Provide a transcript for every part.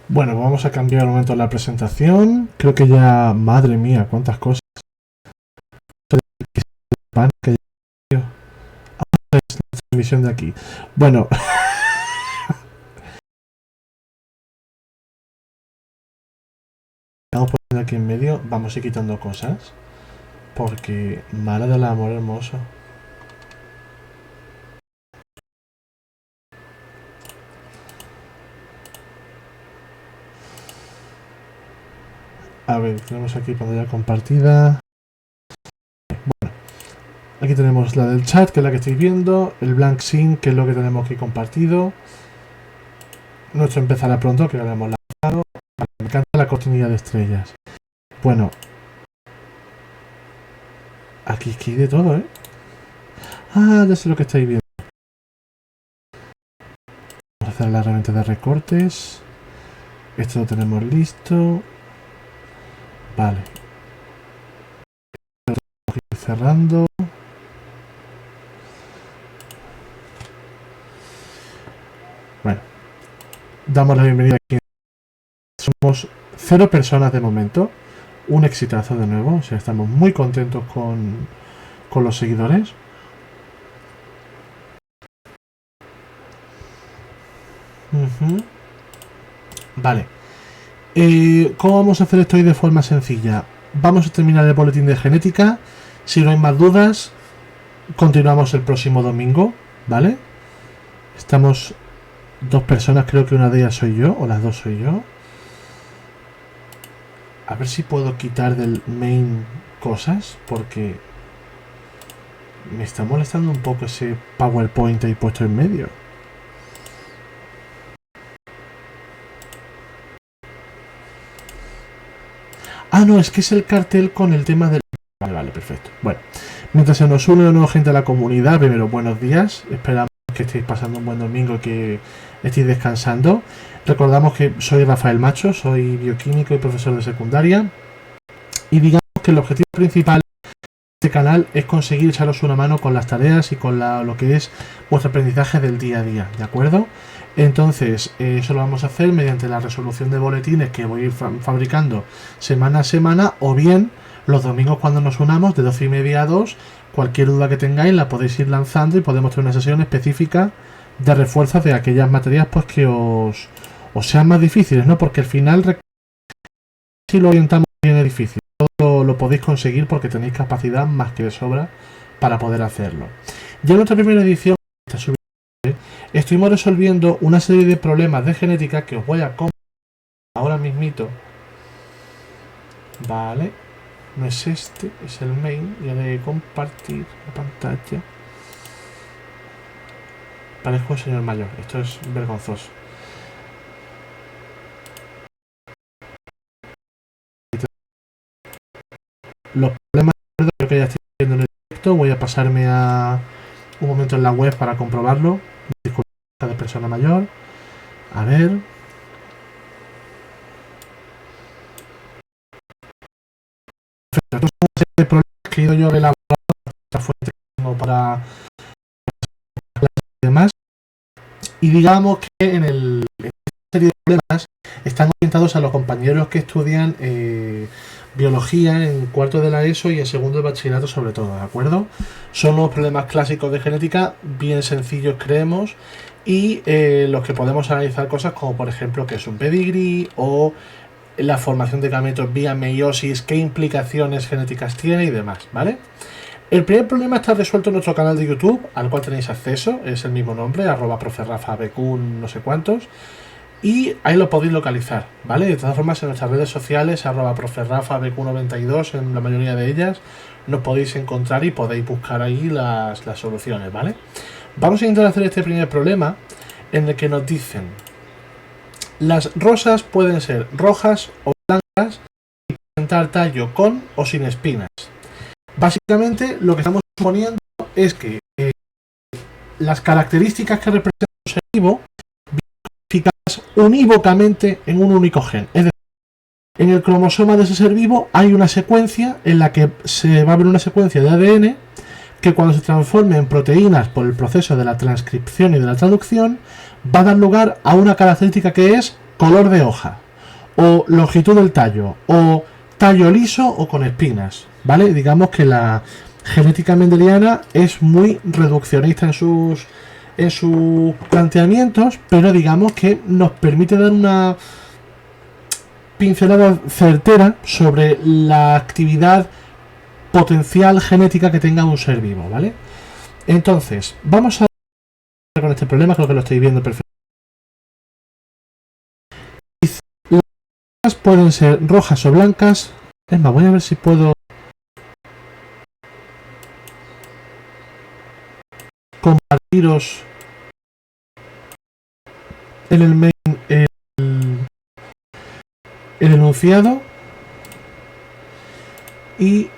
Bueno, vamos a cambiar un momento la presentación. Creo que ya, madre mía, cuántas cosas. Que ya es la transmisión de aquí. Bueno, vamos poniendo aquí en medio, vamos a ir quitando cosas. Porque, madre del amor hermoso. A ver, tenemos aquí pantalla compartida. Aquí tenemos la del chat, que es la que estáis viendo. El blank scene, que es lo que tenemos aquí compartido. Nuestro empezará pronto, que lo hemos lanzado. Me encanta la cortinilla de estrellas. Bueno, aquí hay de todo, ¿eh? Ah, ya sé lo que estáis viendo. Vamos a hacer la herramienta de recortes. Esto lo tenemos listo. Vale. Cerrando. Bueno. Damos la bienvenida aquí. Somos 0 personas de momento. Un exitazo de nuevo. O sea, estamos muy contentos con los seguidores. Vale. ¿Cómo vamos a hacer esto hoy de forma sencilla? Vamos a terminar el boletín de genética. Si no hay más dudas, continuamos el próximo domingo, ¿vale? Estamos 2 personas, creo que una de ellas soy yo, o las 2 soy yo. A ver si puedo quitar del main cosas, porque me está molestando un poco ese PowerPoint ahí puesto en medio. Ah, no, es que es el cartel con el tema del... Vale, perfecto. Bueno, mientras se nos une una nueva gente a la comunidad, primero, buenos días. Esperamos que estéis pasando un buen domingo y que estéis descansando. Recordamos que soy Rafael Macho, soy bioquímico y profesor de secundaria. Y digamos que el objetivo principal de este canal es conseguir echaros una mano con las tareas y con lo que es vuestro aprendizaje del día a día, ¿de acuerdo? Entonces, eso lo vamos a hacer mediante la resolución de boletines que voy a ir fabricando semana a semana, o bien los domingos cuando nos unamos de 12:30 a 2, cualquier duda que tengáis la podéis ir lanzando y podemos tener una sesión específica de refuerzo de aquellas materias pues que os sean más difíciles, ¿no? Porque al final, si lo orientamos bien es difícil, todo lo podéis conseguir porque tenéis capacidad más que de sobra para poder hacerlo. Ya en nuestra primera edición estuvimos resolviendo una serie de problemas de genética que os voy a compartir ahora mismito. Vale, no es este, es el main. Ya de compartir la pantalla. Parezco un señor mayor, esto es vergonzoso. Los problemas creo que ya estoy viendo en el directo. Voy a pasarme a un momento en la web para comprobarlo. Disculpa de persona mayor. A ver. Perfecto. Estos son una serie de problemas que he ido yo elaborando esta fuente para demás. Y digamos que en esta serie de problemas están orientados a los compañeros que estudian biología en cuarto de la ESO y en segundo de bachillerato sobre todo, ¿de acuerdo? Son los problemas clásicos de genética, bien sencillos creemos, y los que podemos analizar cosas como por ejemplo qué es un pedigrí o la formación de gametos vía meiosis, qué implicaciones genéticas tiene y demás, ¿vale? El primer problema está resuelto en nuestro canal de YouTube, al cual tenéis acceso, es el mismo nombre, @proferrafabq no sé cuántos, y ahí lo podéis localizar, ¿vale? De todas formas, en nuestras redes sociales, @proferrafabq92, en la mayoría de ellas, nos podéis encontrar y podéis buscar ahí las soluciones, ¿vale? Vamos a intentar hacer este primer problema, en el que nos dicen: las rosas pueden ser rojas o blancas y presentar tallo con o sin espinas. Básicamente, lo que estamos suponiendo es que las características que representa un ser vivo unívocamente en un único gen. Es decir, en el cromosoma de ese ser vivo hay una secuencia en la que se va a ver una secuencia de ADN que cuando se transforme en proteínas por el proceso de la transcripción y de la traducción va a dar lugar a una característica que es color de hoja, o longitud del tallo, o tallo liso o con espinas, ¿vale? Digamos que la genética mendeliana es muy reduccionista en sus planteamientos, pero digamos que nos permite dar una pincelada certera sobre la actividad potencial genética que tenga un ser vivo, ¿vale? Entonces, vamos a ver con este problema, creo que lo estáis viendo perfectamente. Las pueden ser rojas o blancas. Es más, voy a ver si puedo compartiros en el main el enunciado y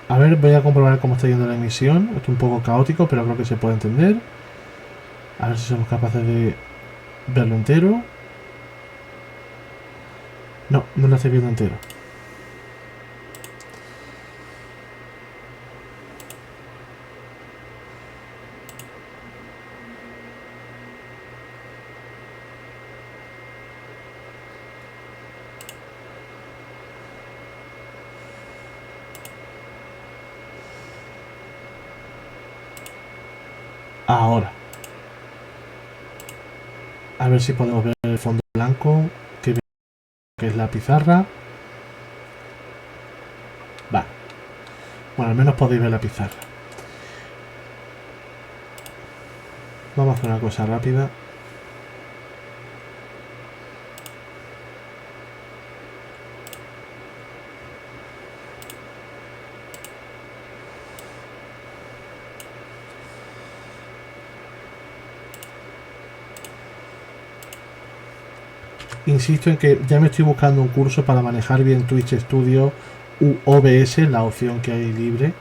a ver, voy a comprobar cómo está yendo la emisión. Esto es un poco caótico, pero creo que se puede entender. A ver si somos capaces de verlo entero. No, no lo estoy viendo entero. Ahora. A ver si podemos ver el fondo blanco que es la pizarra. Va. Bueno, al menos podéis ver la pizarra. Vamos a hacer una cosa rápida. Insisto en que ya me estoy buscando un curso para manejar bien Twitch Studio u OBS, la opción que hay libre.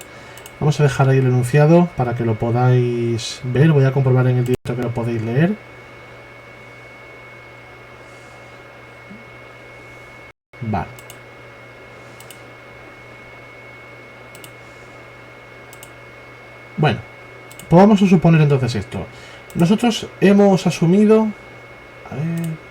Vamos a dejar ahí el enunciado para que lo podáis ver. Voy a comprobar en el directo que lo podéis leer. Vale. Bueno, pues vamos a suponer entonces esto. Nosotros hemos asumido... A ver...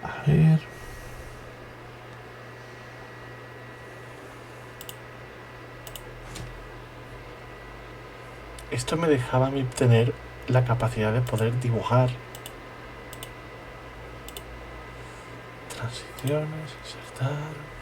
A ver... Esto me dejaba a mí tener la capacidad de poder dibujar transiciones, insertar...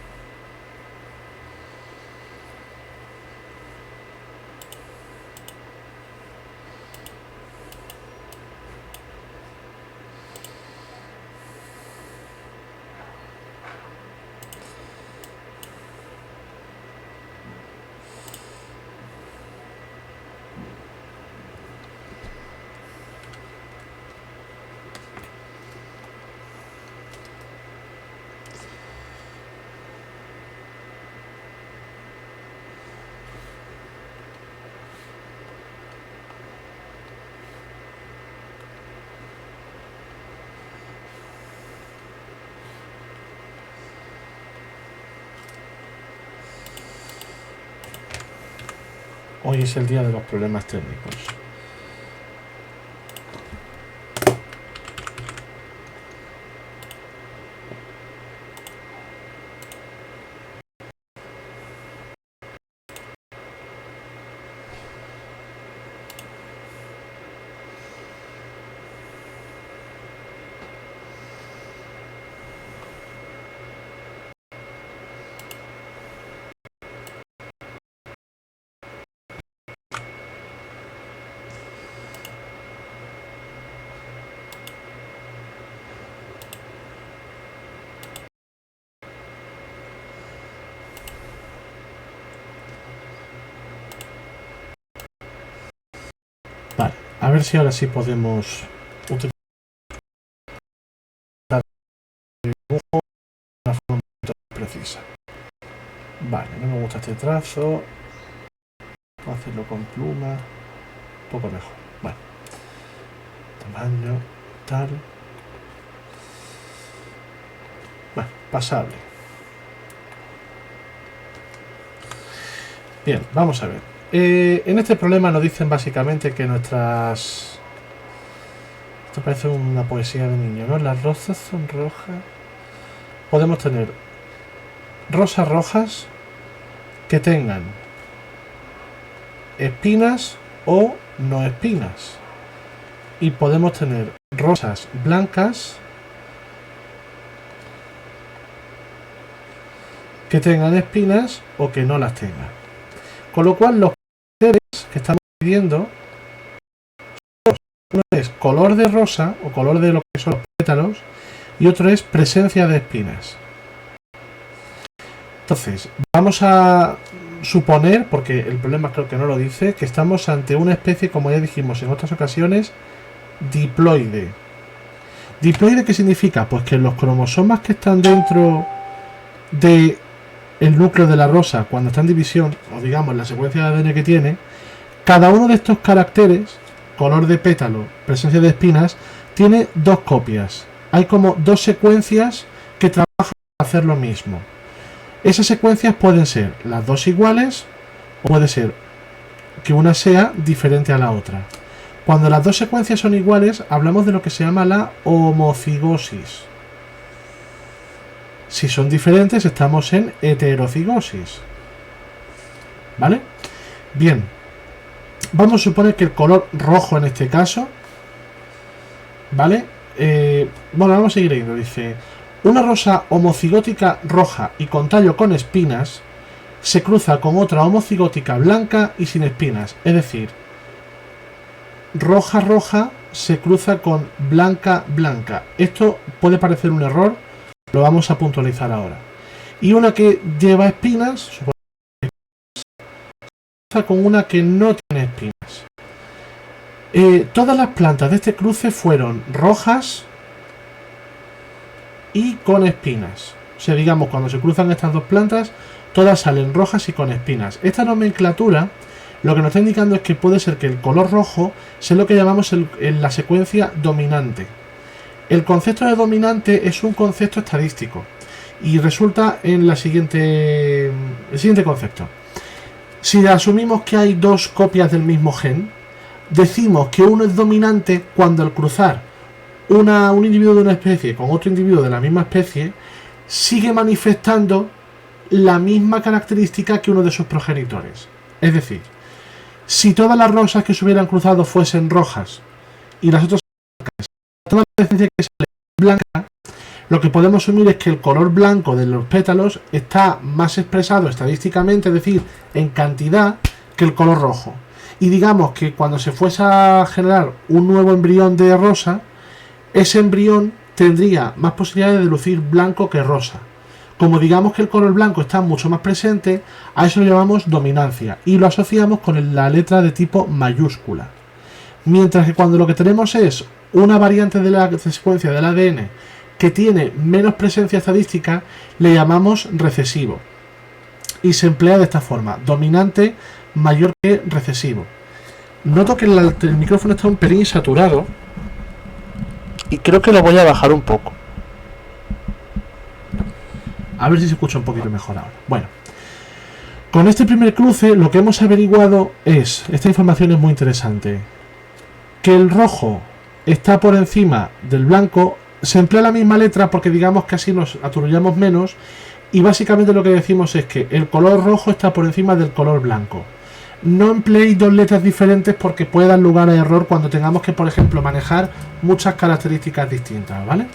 Hoy es el día de los problemas técnicos. A ver si ahora sí podemos utilizar el dibujo de una forma precisa. Vale, no me gusta este trazo. Vamos a hacerlo con pluma. Un poco mejor. Bueno. Tamaño, tal. Bueno, pasable. Bien, vamos a ver. En este problema nos dicen básicamente que nuestras... Esto parece una poesía de niño, ¿no? Las rosas son rojas. Podemos tener rosas rojas que tengan espinas o no espinas. Y podemos tener rosas blancas que tengan espinas o que no las tengan. Con lo cual los caracteres que estamos pidiendo, uno es color de rosa o color de lo que son los pétalos y otro es presencia de espinas. Entonces, vamos a suponer, porque el problema creo que no lo dice, que estamos ante una especie, como ya dijimos en otras ocasiones, diploide. ¿Diploide qué significa? Pues que los cromosomas que están dentro de el núcleo de la rosa, cuando está en división, o digamos la secuencia de ADN que tiene, cada uno de estos caracteres, color de pétalo, presencia de espinas, tiene dos copias. Hay como dos secuencias que trabajan para hacer lo mismo. Esas secuencias pueden ser las dos iguales o puede ser que una sea diferente a la otra. Cuando las dos secuencias son iguales, hablamos de lo que se llama la homocigosis. Si son diferentes, estamos en heterocigosis. ¿Vale? Bien. Vamos a suponer que el color rojo en este caso, ¿vale? Bueno, vamos a seguir leyendo. Dice, una rosa homocigótica roja y con tallo con espinas se cruza con otra homocigótica blanca y sin espinas. Es decir, roja roja se cruza con blanca blanca. Esto puede parecer un error, lo vamos a puntualizar ahora. Y una que lleva espinas, se cruza con una que no tiene espinas. Todas las plantas de este cruce fueron rojas y con espinas. O sea, digamos, cuando se cruzan estas dos plantas, todas salen rojas y con espinas. Esta nomenclatura lo que nos está indicando es que puede ser que el color rojo sea lo que llamamos en la secuencia dominante. El concepto de dominante es un concepto estadístico y resulta en el siguiente concepto. Si asumimos que hay dos copias del mismo gen, decimos que uno es dominante cuando al cruzar un individuo de una especie con otro individuo de la misma especie sigue manifestando la misma característica que uno de sus progenitores. Es decir, si todas las rosas que se hubieran cruzado fuesen rojas y las otras blancas, toda la especie que sale blanca, lo que podemos asumir es que el color blanco de los pétalos está más expresado estadísticamente, es decir, en cantidad, que el color rojo. Y digamos que cuando se fuese a generar un nuevo embrión de rosa, ese embrión tendría más posibilidades de lucir blanco que rosa. Como digamos que el color blanco está mucho más presente, a eso lo llamamos dominancia y lo asociamos con la letra de tipo mayúscula. Mientras que cuando lo que tenemos es una variante de la secuencia del ADN que tiene menos presencia estadística, le llamamos recesivo. Y se emplea de esta forma, dominante mayor que recesivo. Noto que el micrófono está un pelín saturado y creo que lo voy a bajar un poco. A ver si se escucha un poquito mejor ahora. Bueno, con este primer cruce lo que hemos averiguado es, esta información es muy interesante, que el rojo está por encima del blanco. Se emplea la misma letra porque digamos que así nos aturullamos menos y básicamente lo que decimos es que el color rojo está por encima del color blanco. No empleéis dos letras diferentes porque puede dar lugar a error cuando tengamos que, por ejemplo, manejar muchas características distintas, ¿vale?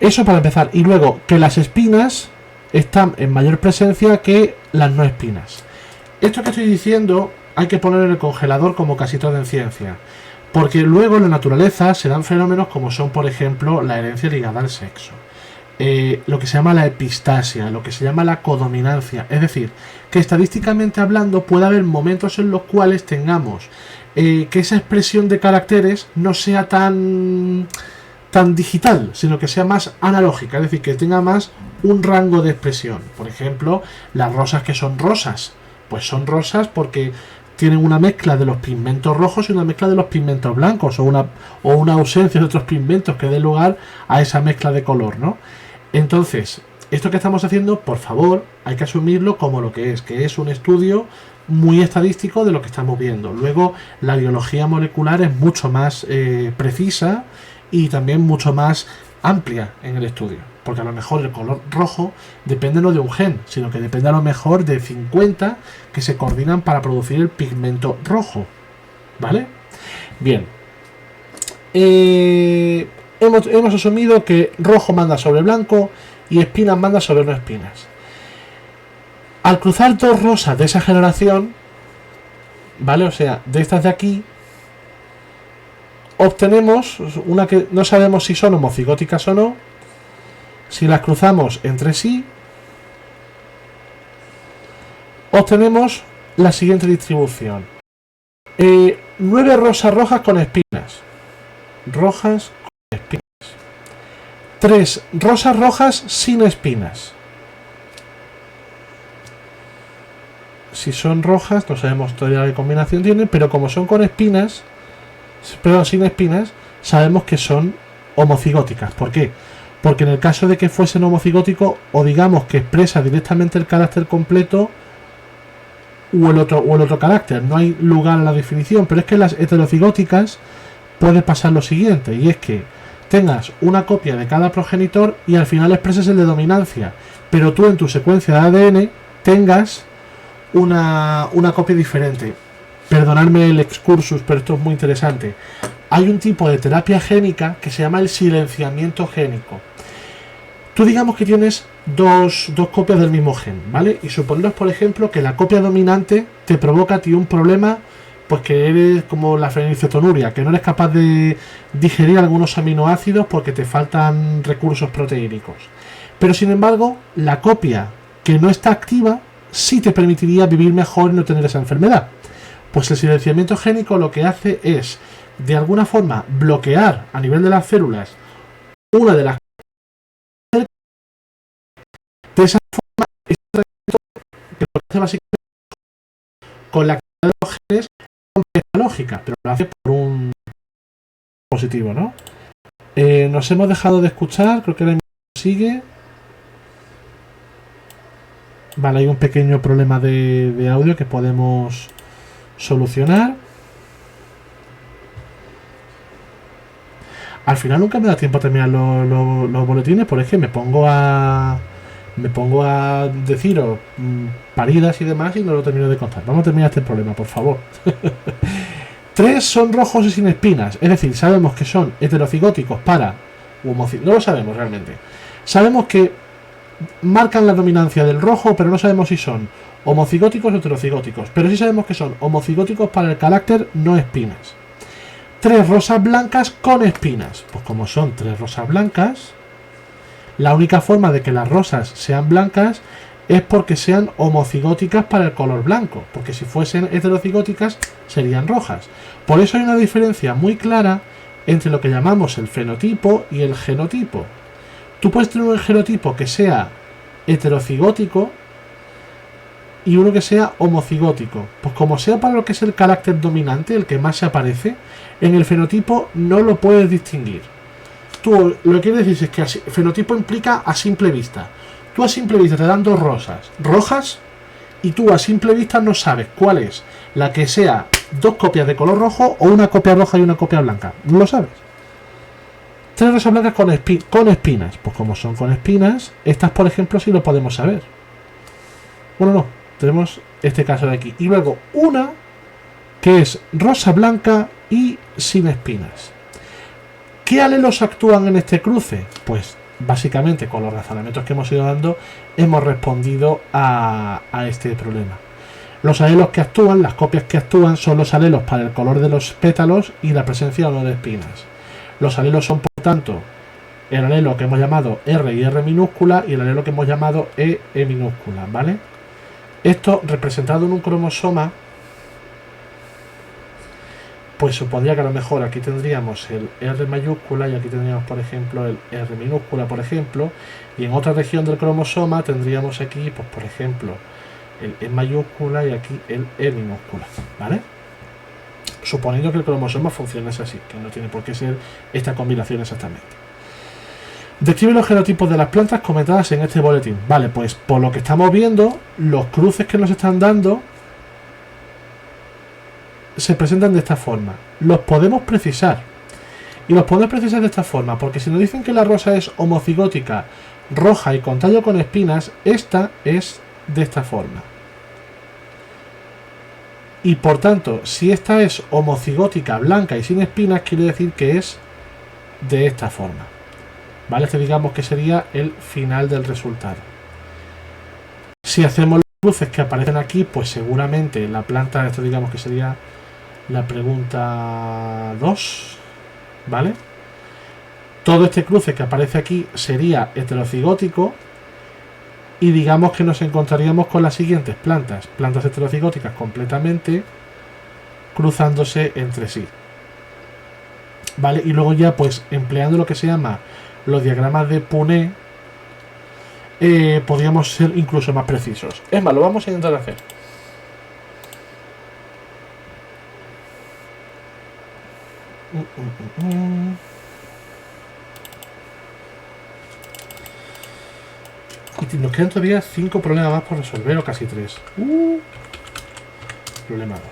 Eso para empezar. Y luego, que las espinas están en mayor presencia que las no espinas. Esto que estoy diciendo hay que ponerlo en el congelador como casi todo en ciencia. Porque luego en la naturaleza se dan fenómenos como son, por ejemplo, la herencia ligada al sexo. Lo que se llama la epistasia, lo que se llama la codominancia. Es decir, que estadísticamente hablando puede haber momentos en los cuales tengamos que esa expresión de caracteres no sea tan digital, sino que sea más analógica, es decir, que tenga más un rango de expresión. Por ejemplo, las rosas que son rosas, pues son rosas porque tienen una mezcla de los pigmentos rojos y una mezcla de los pigmentos blancos, o una ausencia de otros pigmentos que dé lugar a esa mezcla de color, ¿no? Entonces, esto que estamos haciendo, por favor, hay que asumirlo como lo que es un estudio muy estadístico de lo que estamos viendo. Luego, la biología molecular es mucho más precisa y también mucho más amplia en el estudio, porque a lo mejor el color rojo depende no de un gen, sino que depende a lo mejor de 50 que se coordinan para producir el pigmento rojo, ¿vale? Bien, hemos asumido que rojo manda sobre blanco y espinas manda sobre no espinas. Al cruzar dos rosas de esa generación, ¿vale? O sea, de estas de aquí, obtenemos una que no sabemos si son homocigóticas o no. Si las cruzamos entre sí, obtenemos la siguiente distribución. 9 rosas rojas con espinas. Rojas con espinas. 3 rosas rojas sin espinas. Si son rojas, no sabemos todavía qué combinación tienen, pero como son con espinas, pero sin espinas, sabemos que son homocigóticas. ¿Por qué? Porque en el caso de que fuesen homocigóticos, o digamos que expresa directamente el carácter completo o el otro carácter, no hay lugar a la definición. Pero es que en las heterocigóticas puede pasar lo siguiente, y es que tengas una copia de cada progenitor y al final expreses el de dominancia, pero tú en tu secuencia de ADN tengas una copia diferente. Perdonadme el excursus, pero esto es muy interesante. Hay un tipo de terapia génica que se llama el silenciamiento génico. Tú digamos que tienes dos copias del mismo gen, ¿vale? Y suponemos, por ejemplo, que la copia dominante te provoca a ti un problema, pues que eres como la fenilcetonuria, que no eres capaz de digerir algunos aminoácidos porque te faltan recursos proteínicos. Pero sin embargo, la copia que no está activa sí te permitiría vivir mejor y no tener esa enfermedad. Pues el silenciamiento génico lo que hace es, de alguna forma, bloquear a nivel de las células una de las... De esa forma, este tratamiento que lo hace básicamente con la cantidad de los genes es lógica, pero lo hace por un positivo, ¿no? Nos hemos dejado de escuchar, creo que la sigue. Vale, hay un pequeño problema de audio que podemos solucionar. Al final nunca me da tiempo a terminar los boletines, porque es que me pongo a deciros paridas y demás y no lo termino de contar. Vamos a terminar este problema, por favor. 3 son rojos y sin espinas, es decir, sabemos que son heterocigóticos para no lo sabemos realmente. Sabemos que marcan la dominancia del rojo, pero no sabemos si son homocigóticos o heterocigóticos, pero sí sabemos que son homocigóticos para el carácter no espinas. 3 rosas blancas con espinas. Pues como son 3 rosas blancas, la única forma de que las rosas sean blancas es porque sean homocigóticas para el color blanco, porque si fuesen heterocigóticas serían rojas. Por eso hay una diferencia muy clara entre lo que llamamos el fenotipo y el genotipo. Tú puedes tener un genotipo que sea heterocigótico y uno que sea homocigótico. Pues como sea para lo que es el carácter dominante, el que más se aparece, en el fenotipo no lo puedes distinguir. Tú lo que quieres decir es que fenotipo implica a simple vista. Tú a simple vista te dan 2 rosas rojas y tú a simple vista no sabes cuál es la que sea 2 copias de color rojo o una copia roja y una copia blanca. No lo sabes. 3 rosas blancas con espinas. Pues como son con espinas, estas por ejemplo sí lo podemos saber. Bueno, no. Tenemos este caso de aquí. Y luego una que es rosa blanca y sin espinas. ¿Qué alelos actúan en este cruce? Pues básicamente con los razonamientos que hemos ido dando hemos respondido a este problema. Los alelos que actúan, las copias que actúan, son los alelos para el color de los pétalos y la presencia o no de espinas. Los alelos son, por tanto, el alelo que hemos llamado R y R minúscula y el alelo que hemos llamado E minúscula, ¿vale? Esto representado en un cromosoma pues supondría que a lo mejor aquí tendríamos el R mayúscula y aquí tendríamos, por ejemplo, el R minúscula, por ejemplo, y en otra región del cromosoma tendríamos aquí, pues por ejemplo, el E mayúscula y aquí el E minúscula, ¿vale? Suponiendo que el cromosoma funcione así, que no tiene por qué ser esta combinación exactamente. Describe los genotipos de las plantas comentadas en este boletín. Vale, pues por lo que estamos viendo, los cruces que nos están dando se presentan de esta forma. Los podemos precisar. Y los podemos precisar de esta forma, porque si nos dicen que la rosa es homocigótica, roja y con tallo con espinas, esta es de esta forma. Y por tanto, si esta es homocigótica, blanca y sin espinas, quiere decir que es de esta forma. ¿Vale? Este digamos que sería el final del resultado. Si hacemos los cruces que aparecen aquí, pues seguramente la planta, esto digamos que sería la pregunta 2, ¿vale? Todo este cruce que aparece aquí sería heterocigótico y digamos que nos encontraríamos con las siguientes plantas heterocigóticas completamente cruzándose entre sí, ¿vale? Y luego ya pues empleando lo que se llama los diagramas de Punnett podríamos ser incluso más precisos. Es más, lo vamos a intentar hacer. Y nos quedan todavía 5 problemas más por resolver, o casi 3. Problema 2.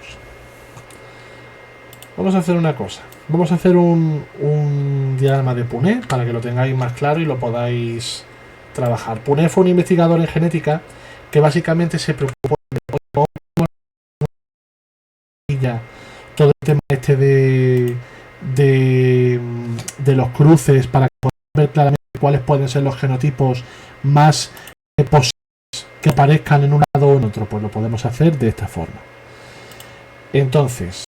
Vamos a hacer una cosa. Vamos a hacer un diagrama de Punnett para que lo tengáis más claro y lo podáis trabajar. Punnett fue un investigador en genética que básicamente se preocupó de todo el tema este de los cruces para poder ver claramente cuáles pueden ser los genotipos más posibles que aparezcan en un lado o en otro. Pues lo podemos hacer de esta forma. Entonces,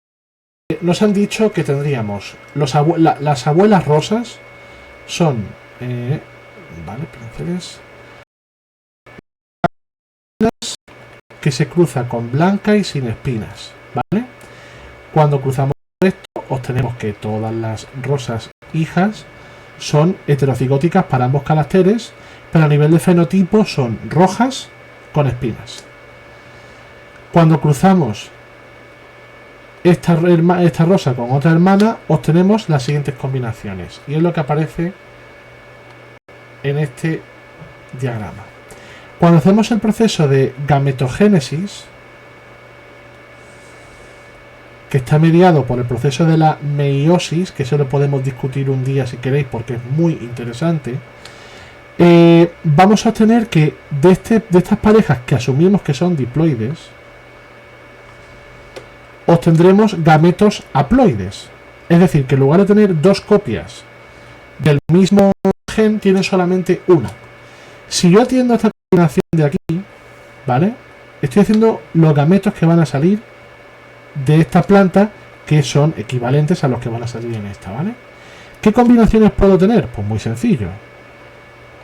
nos han dicho que tendríamos las abuelas rosas son vale, pinceles que se cruza con blanca y sin espinas, ¿vale? Cuando cruzamos esto obtenemos que todas las rosas hijas son heterocigóticas para ambos caracteres, pero a nivel de fenotipo son rojas con espinas. Cuando cruzamos esta rosa con otra hermana, obtenemos las siguientes combinaciones, y es lo que aparece en este diagrama. Cuando hacemos el proceso de gametogénesis, que está mediado por el proceso de la meiosis, que eso lo podemos discutir un día si queréis porque es muy interesante, vamos a obtener que de estas parejas que asumimos que son diploides, obtendremos gametos haploides. Es decir, que en lugar de tener dos copias del mismo gen, tiene solamente una. Si yo atiendo a esta combinación de aquí, ¿vale? Estoy haciendo los gametos que van a salir de esta planta, que son equivalentes a los que van a salir en esta, ¿vale? ¿Qué combinaciones puedo tener? Pues muy sencillo.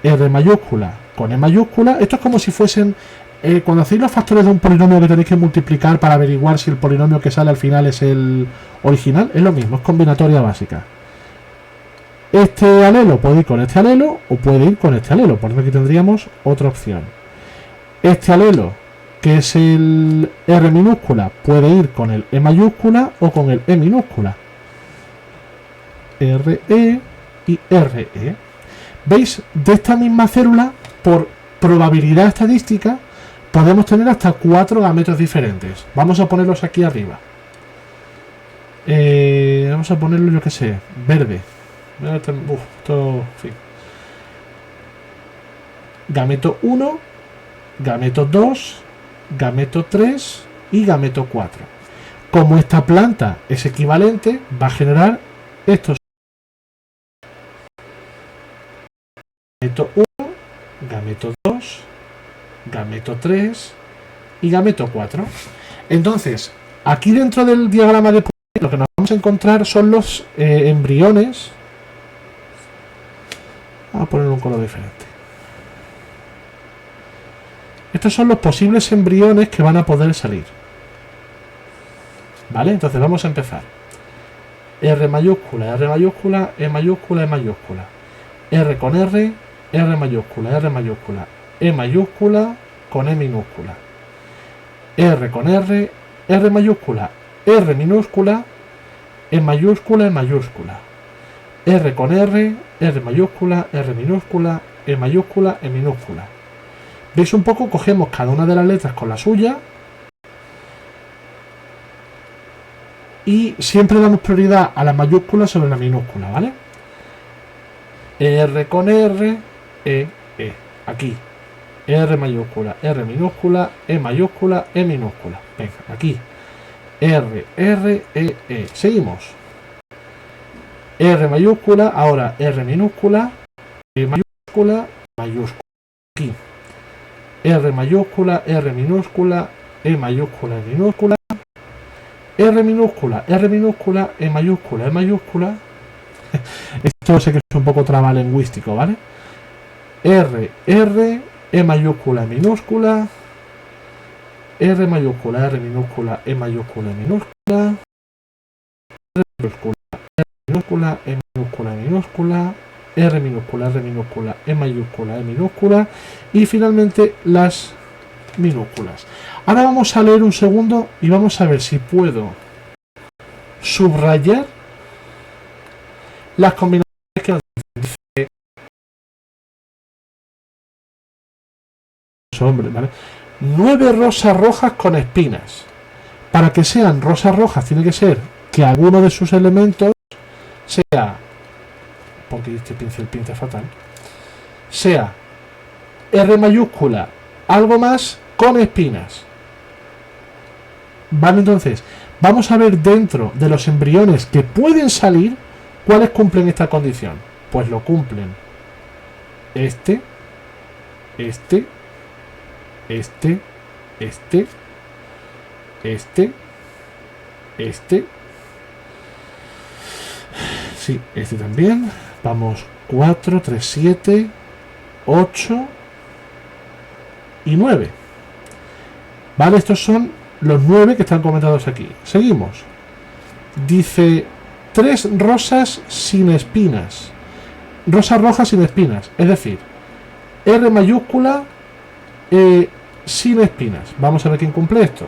R mayúscula con E mayúscula. Esto es como si fuesen cuando hacéis los factores de un polinomio que tenéis que multiplicar para averiguar si el polinomio que sale al final es el original. Es lo mismo, es combinatoria básica. Este alelo puede ir con este alelo o puede ir con este alelo. Por eso aquí tendríamos otra opción. Este alelo, que es el R minúscula, puede ir con el E mayúscula o con el E minúscula. RE y RE. ¿Veis? De esta misma célula, por probabilidad estadística, podemos tener hasta 4 gametos diferentes. Vamos a ponerlos aquí arriba. Vamos a ponerlo, yo que sé, verde. Sí. Gameto 1, gameto 2, gameto 3 y gameto 4. Como esta planta es equivalente, va a generar estos. Gameto 1, gameto 2, gameto 3 y gameto 4. Entonces, aquí dentro del diagrama de Punnett, lo que nos vamos a encontrar son los embriones. Vamos a poner un color diferente. Estos son los posibles embriones que van a poder salir. ¿Vale? Entonces vamos a empezar. R mayúscula, R mayúscula, E mayúscula, E mayúscula. R con R, R mayúscula, R mayúscula, E mayúscula con E minúscula. R con R, R mayúscula, R minúscula, E mayúscula, E mayúscula. R con R, R mayúscula, R minúscula, E mayúscula, E minúscula. ¿Veis un poco? Cogemos cada una de las letras con la suya y siempre damos prioridad a la mayúscula sobre la minúscula, ¿vale? R con R, E, E. Aquí. R mayúscula, R minúscula, E mayúscula, E minúscula. Venga, aquí. R, R, E, E. Seguimos. R mayúscula, ahora R minúscula, E mayúscula, mayúscula. Aquí. R mayúscula, R minúscula, E mayúscula, E minúscula. R minúscula, R minúscula, E mayúscula, E mayúscula. Esto sé que es un poco trabalingüístico, ¿vale? R, R, E mayúscula, E minúscula. R mayúscula, R minúscula, E mayúscula, E minúscula. R minúscula, R minúscula, E minúscula, E minúscula. R minúscula, R minúscula, E mayúscula, E minúscula. Y finalmente las minúsculas. Ahora vamos a leer un segundo y vamos a ver si puedo subrayar las combinaciones que nos dice hombre, ¿vale? 9 rosas rojas con espinas. Para que sean rosas rojas tiene que ser que alguno de sus elementos sea, porque este pincel pinta fatal, sea R mayúscula, algo más con espinas. Vale, entonces vamos a ver dentro de los embriones que pueden salir cuáles cumplen esta condición. Pues lo cumplen este, este, este, este, este, este, sí, este también. Vamos, 4, 3, 7, 8 y 9. Vale, estos son los 9 que están comentados aquí. Seguimos. Dice 3 rosas sin espinas. Rosas rojas sin espinas. Es decir, R mayúscula sin espinas. Vamos a ver quién cumple esto.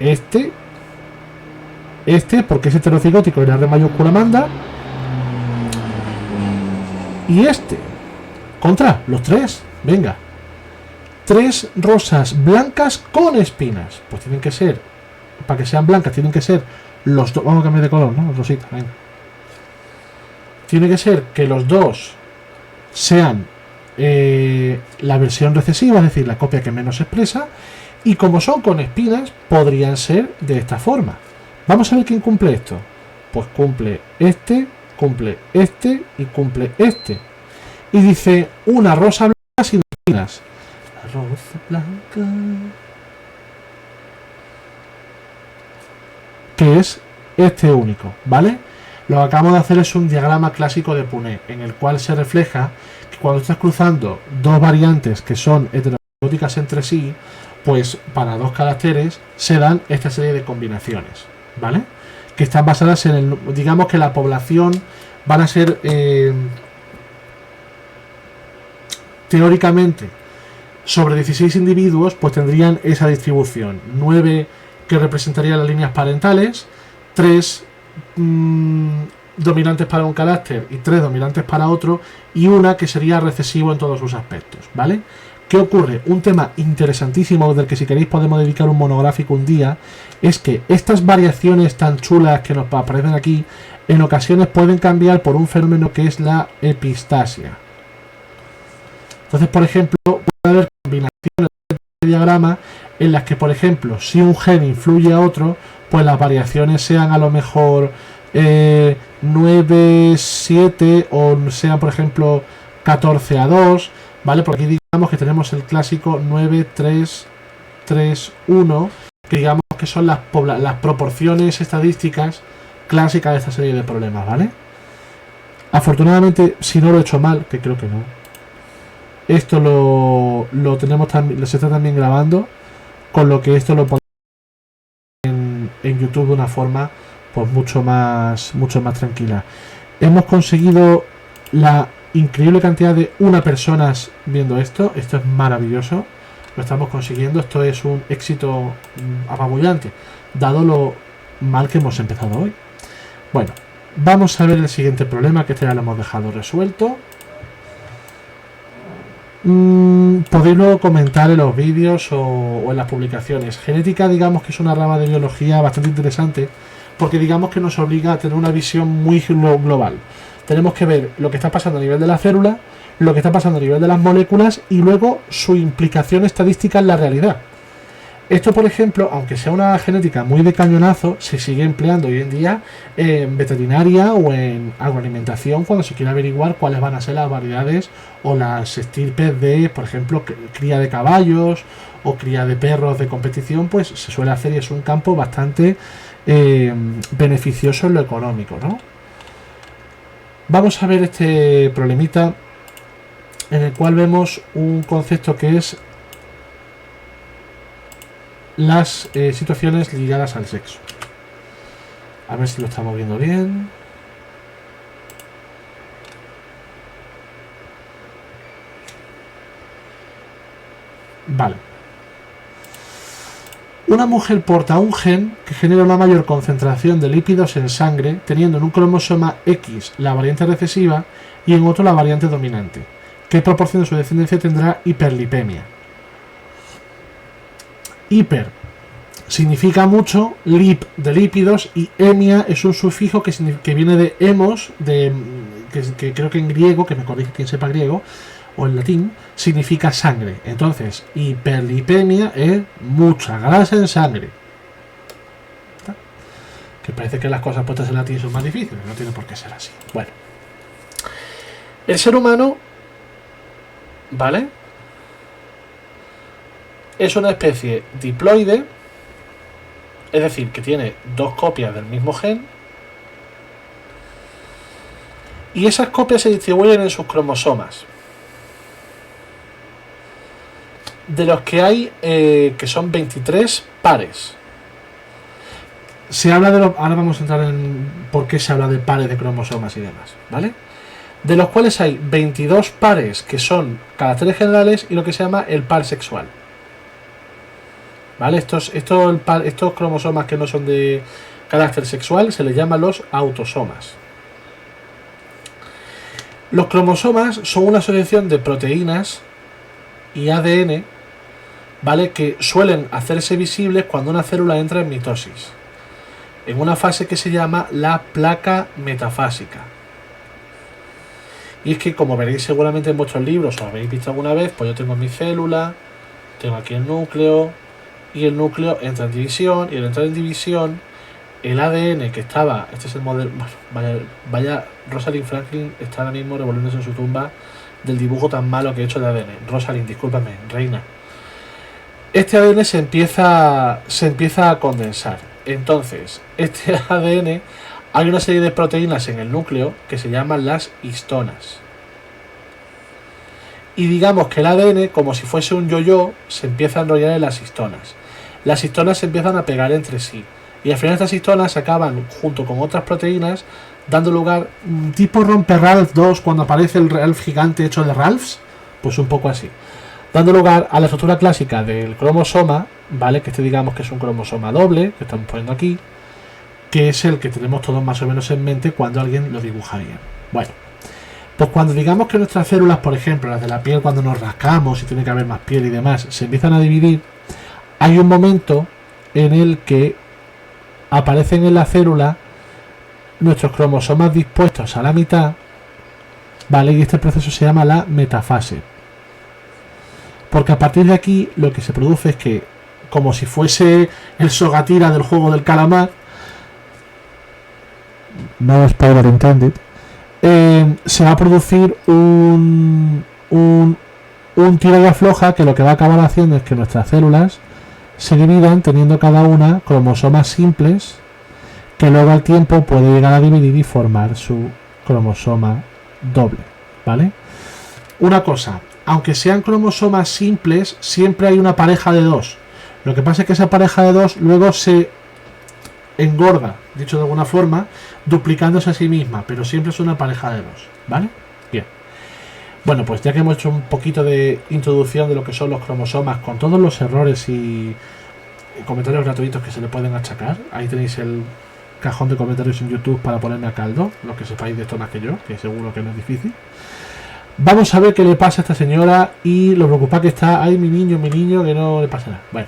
Este, porque es heterocigótico y la R mayúscula manda. Y este. Contra, los 3. Venga. 3 rosas blancas con espinas. Pues tienen que ser, para que sean blancas, tienen que ser los dos. Vamos a cambiar de color, ¿no? Rosita, venga. Tiene que ser que los dos sean la versión recesiva, es decir, la copia que menos expresa. Y como son con espinas, podrían ser de esta forma. Vamos a ver quién cumple esto. Pues cumple este y cumple este. Y dice una rosa blanca sin espinas. La rosa blanca. Que es este único, ¿vale? Lo que acabamos de hacer es un diagrama clásico de Punnett, en el cual se refleja que cuando estás cruzando dos variantes que son heterocigóticas entre sí, pues para dos caracteres se dan esta serie de combinaciones, ¿vale? Que están basadas en el, digamos que la población van a ser teóricamente sobre 16 individuos, pues tendrían esa distribución: 9 que representarían las líneas parentales, 3 dominantes para un carácter y 3 dominantes para otro, y una que sería recesivo en todos sus aspectos, ¿vale? ¿Qué ocurre? Un tema interesantísimo del que si queréis podemos dedicar un monográfico un día, es que estas variaciones tan chulas que nos aparecen aquí en ocasiones pueden cambiar por un fenómeno que es la epistasia. Entonces, por ejemplo, puede haber combinaciones de diagrama en las que, por ejemplo, si un gen influye a otro, pues las variaciones sean a lo mejor 9, 7 o sean, por ejemplo, 14 a 2, ¿vale? Porque aquí digamos que tenemos el clásico 9, 3, 3, 1, que digamos que son las proporciones estadísticas clásicas de esta serie de problemas, ¿vale? Afortunadamente, si no lo he hecho mal, que creo que no, esto lo tenemos también, se está también grabando, con lo que esto lo ponemos en YouTube de una forma pues mucho más tranquila. Hemos conseguido la increíble cantidad de personas viendo esto. Esto es maravilloso. Lo estamos consiguiendo. Esto es un éxito apabullante, dado lo mal que hemos empezado hoy. Bueno, vamos a ver el siguiente problema, que este ya lo hemos dejado resuelto. Podéis luego comentar en los vídeos o en las publicaciones. Genética, digamos que es una rama de biología bastante interesante, porque digamos que nos obliga a tener una visión muy global. Tenemos que ver lo que está pasando a nivel de la célula, lo que está pasando a nivel de las moléculas y luego su implicación estadística en la realidad. Esto, por ejemplo, aunque sea una genética muy de cañonazo, se sigue empleando hoy en día en veterinaria o en agroalimentación cuando se quiere averiguar cuáles van a ser las variedades o las estirpes de, por ejemplo, cría de caballos o cría de perros de competición. Pues se suele hacer y es un campo bastante beneficioso en lo económico, ¿no? Vamos a ver este problemita en el cual vemos un concepto que es las situaciones ligadas al sexo. A ver si lo estamos viendo bien. Vale. Una mujer porta un gen que genera una mayor concentración de lípidos en sangre, teniendo en un cromosoma X la variante recesiva y en otro la variante dominante. ¿Qué proporción de su descendencia tendrá hiperlipemia? Hiper significa mucho, lip de lípidos, y emia es un sufijo que viene de hemos, que creo que en griego, que me corrige quien sepa griego, o en latín, significa sangre. Entonces, hiperlipemia es mucha grasa en sangre. ¿Está? Que parece que las cosas puestas en latín son más difíciles, no tiene por qué ser así. Bueno, el ser humano, ¿vale?, es una especie diploide, es decir, que tiene dos copias del mismo gen, y esas copias se distribuyen en sus cromosomas, de los que hay que son 23 pares. Se habla de ahora vamos a entrar en por qué se habla de pares de cromosomas y demás, ¿vale? De los cuales hay 22 pares que son caracteres generales y lo que se llama el par sexual. ¿Vale? Estos cromosomas que no son de carácter sexual se les llama los autosomas. Los cromosomas son una asociación de proteínas y ADN, ¿vale?, que suelen hacerse visibles cuando una célula entra en mitosis, en una fase que se llama la placa metafásica. Y es que, como veréis seguramente en vuestros libros o habéis visto alguna vez, pues yo tengo mi célula, tengo aquí el núcleo, y el núcleo entra en división, y al entrar en división, el ADN que estaba, este es el modelo, vaya, Rosalind Franklin está ahora mismo revolviéndose en su tumba del dibujo tan malo que he hecho de ADN. Rosalind, discúlpame, reina. Este ADN se empieza a condensar. Entonces, este ADN, hay una serie de proteínas en el núcleo que se llaman las histonas. Y digamos que el ADN, como si fuese un yo-yo, se empieza a enrollar en las histonas. Las histonas se empiezan a pegar entre sí. Y al final estas histonas acaban, junto con otras proteínas, dando lugar, tipo romper Ralph 2 cuando aparece el Ralph gigante hecho de Ralphs, pues un poco así. Dando lugar a la estructura clásica del cromosoma, ¿vale? Que este digamos que es un cromosoma doble, que estamos poniendo aquí, que es el que tenemos todos más o menos en mente cuando alguien lo dibuja bien. Bueno, pues cuando digamos que nuestras células, por ejemplo, las de la piel, cuando nos rascamos y tiene que haber más piel y demás, se empiezan a dividir, hay un momento en el que aparecen en la célula nuestros cromosomas dispuestos a la mitad, ¿vale? Y este proceso se llama la metafase. Porque a partir de aquí lo que se produce es que, como si fuese el Sogatira del juego del calamar, no spoiler intended, se va a producir un tira y afloja que lo que va a acabar haciendo es que nuestras células se dividan teniendo cada una cromosomas simples que luego al tiempo puede llegar a dividir y formar su cromosoma doble, ¿vale? Una cosa, aunque sean cromosomas simples, siempre hay una pareja de dos. Lo que pasa es que esa pareja de dos luego se engorda, dicho de alguna forma, duplicándose a sí misma, pero siempre es una pareja de dos, ¿vale? Bien. Bueno, pues ya que hemos hecho un poquito de introducción de lo que son los cromosomas, con todos los errores y comentarios gratuitos que se le pueden achacar, ahí tenéis el cajón de comentarios en YouTube para ponerme a caldo, lo que sepáis de esto más que yo, que seguro que no es difícil. Vamos a ver qué le pasa a esta señora y lo preocupada que está. Ay, mi niño, que no le pasa nada. Bueno,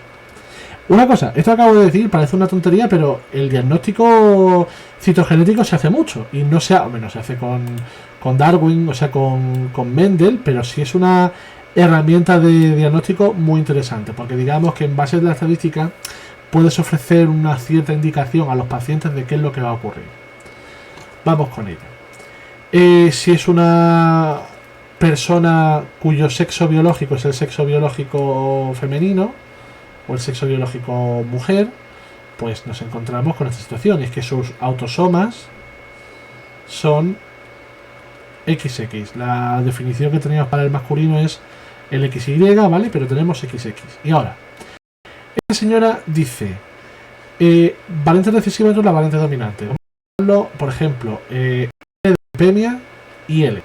una cosa, esto acabo de decir, parece una tontería, pero el diagnóstico citogenético se hace mucho y no se hace con Darwin, o sea, con Mendel, pero sí es una herramienta de diagnóstico muy interesante, porque digamos que en base a la estadística puedes ofrecer una cierta indicación a los pacientes de qué es lo que va a ocurrir. Vamos con ello. Si es una persona cuyo sexo biológico es el sexo biológico femenino o el sexo biológico mujer, pues nos encontramos con esta situación, es que sus autosomas son XX. La definición que teníamos para el masculino es el XY, ¿vale? Pero tenemos XX. Y ahora, esta señora dice valente recesiva es la valente dominante. Vamos a verlo, por ejemplo, L de lipemia y L.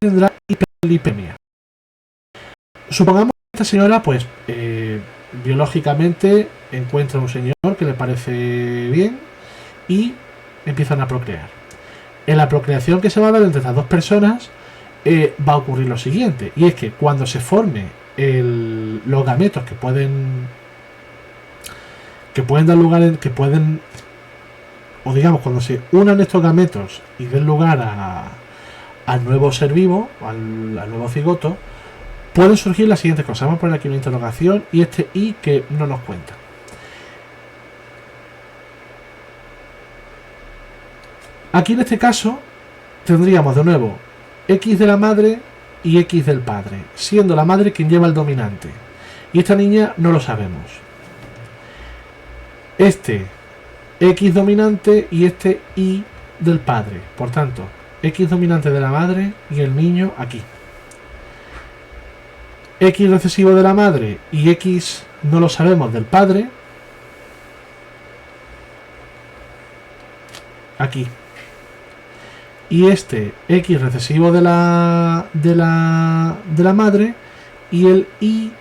Tendrá hiperlipemia. Supongamos que esta señora, pues, biológicamente encuentra un señor que le parece bien y empiezan a procrear. En la procreación que se va a dar entre estas dos personas va a ocurrir lo siguiente, y es que cuando se forme los gametos que pueden dar lugar o digamos cuando se unan estos gametos y den lugar al nuevo ser vivo, al nuevo cigoto, pueden surgir las siguientes cosas. Vamos a poner aquí una interrogación y este I que no nos cuenta. Aquí en este caso tendríamos de nuevo X de la madre y X del padre, siendo la madre quien lleva el dominante. Y esta niña no lo sabemos. Este X dominante y este Y del padre. Por tanto, X dominante de la madre y el niño aquí. X recesivo de la madre y X no lo sabemos del padre. Aquí. Y este X recesivo de la madre y el Y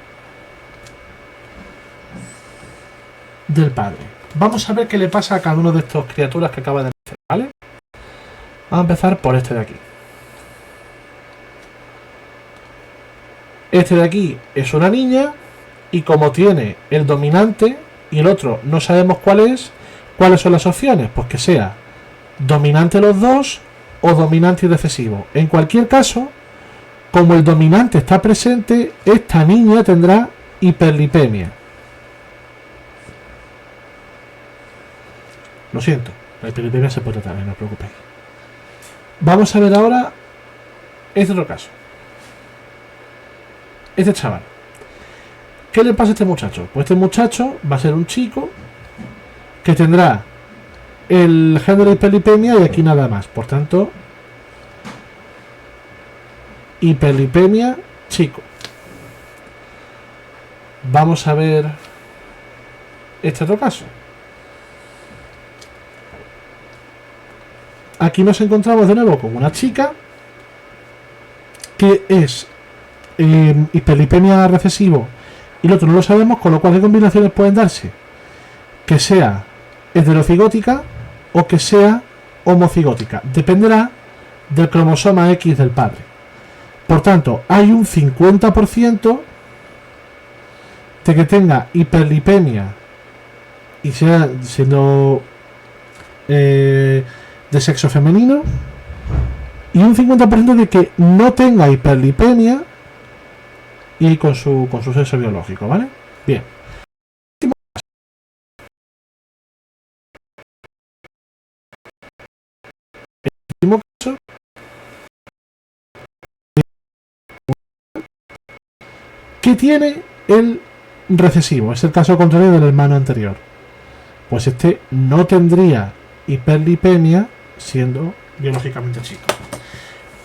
del padre. Vamos a ver qué le pasa a cada uno de estas criaturas que acaba de nacer, ¿vale? Vamos a empezar por este de aquí. Este de aquí es una niña y como tiene el dominante y el otro no sabemos cuál es, ¿cuáles son las opciones? Pues que sea dominante los dos o dominante y recesivo. En cualquier caso, como el dominante está presente, esta niña tendrá hiperlipemia. Lo siento, la hiperlipemia se puede tratar, no os preocupéis. Vamos a ver ahora este otro caso. Este chaval. ¿Qué le pasa a este muchacho? Pues este muchacho va a ser un chico que tendrá el género de hiperlipemia y aquí nada más. Por tanto, hiperlipemia chico. Vamos a ver este otro caso. Aquí nos encontramos de nuevo con una chica que es hiperlipemia recesivo y el otro no lo sabemos, con lo cual ¿qué combinaciones pueden darse? Que sea heterocigótica o que sea homocigótica. Dependerá del cromosoma X del padre. Por tanto, hay un 50% de que tenga hiperlipemia y sea siendo de sexo femenino y un 50% de que no tenga hiperlipemia y con su sexo biológico, ¿vale? Bien. El último caso que tiene el recesivo, es el caso contrario del hermano anterior. Pues este no tendría hiperlipemia siendo biológicamente chico.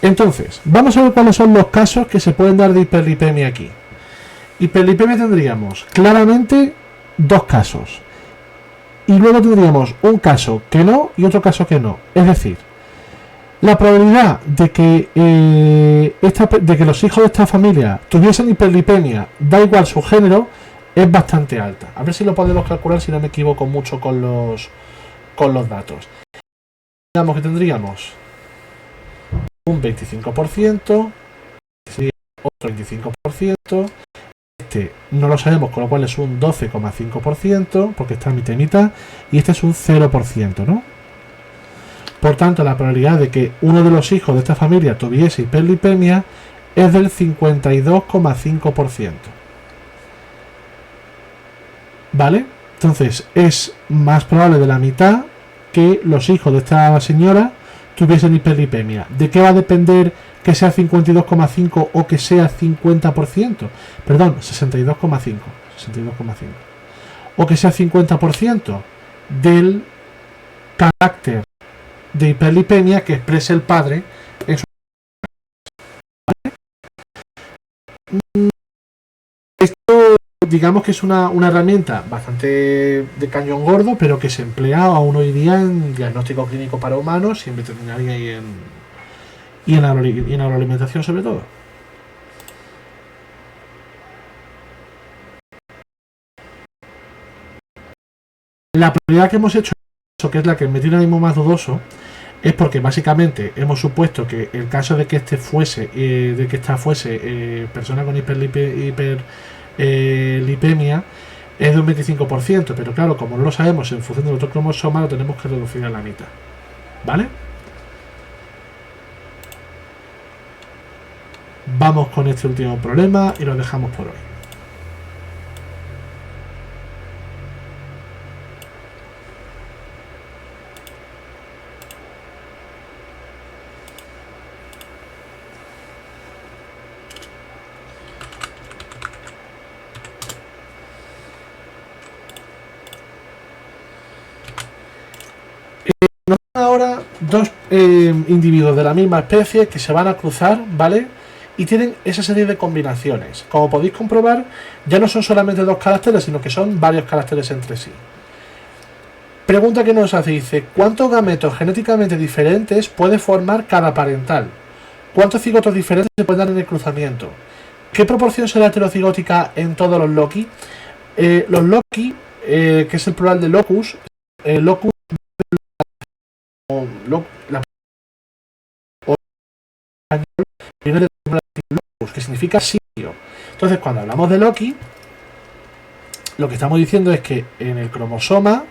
Entonces, vamos a ver cuáles son los casos que se pueden dar de hiperlipemia aquí. Hiperlipemia tendríamos claramente dos casos. Y luego tendríamos un caso que no y otro caso que no. Es decir, la probabilidad de que, de que los hijos de esta familia tuviesen hiperlipemia, da igual su género, es bastante alta. A ver si lo podemos calcular si no me equivoco mucho con los datos. Digamos que tendríamos un 25%, sería otro 25%, este no lo sabemos, con lo cual es un 12,5%, porque está mitad y mitad, y este es un 0%, ¿no? Por tanto, la probabilidad de que uno de los hijos de esta familia tuviese hiperlipemia es del 52,5%. ¿Vale? Entonces, es más probable de la mitad que los hijos de esta señora tuviesen hiperlipemia. ¿De qué va a depender que sea 52,5 o que sea 50%? Perdón, 62,5. O que sea 50% del carácter de hiperlipemia que exprese el padre en su... Esto, digamos que es una herramienta bastante de cañón gordo, pero que se emplea aún hoy día en diagnóstico clínico para humanos y en veterinaria y en agroalimentación sobre todo. La probabilidad que hemos hecho, que es la que me tiene ahora mismo más dudoso, es porque básicamente hemos supuesto que el caso de que esta fuese persona con hiperlipemia es de un 25%, pero claro, como no lo sabemos en función del otro cromosoma, lo tenemos que reducir a la mitad. ¿Vale? Vamos con este último problema y lo dejamos por hoy. Nos dan ahora dos individuos de la misma especie que se van a cruzar, ¿vale? Y tienen esa serie de combinaciones. Como podéis comprobar, ya no son solamente dos caracteres, sino que son varios caracteres entre sí. Pregunta que nos hace, dice, ¿cuántos gametos genéticamente diferentes puede formar cada parental? ¿Cuántos cigotos diferentes se pueden dar en el cruzamiento? ¿Qué proporción será heterocigótica en todos los loci? Los loci, que es el plural de locus, locus viene de locus, que significa sitio. Entonces, cuando hablamos de loci, lo que estamos diciendo es que en el cromosoma,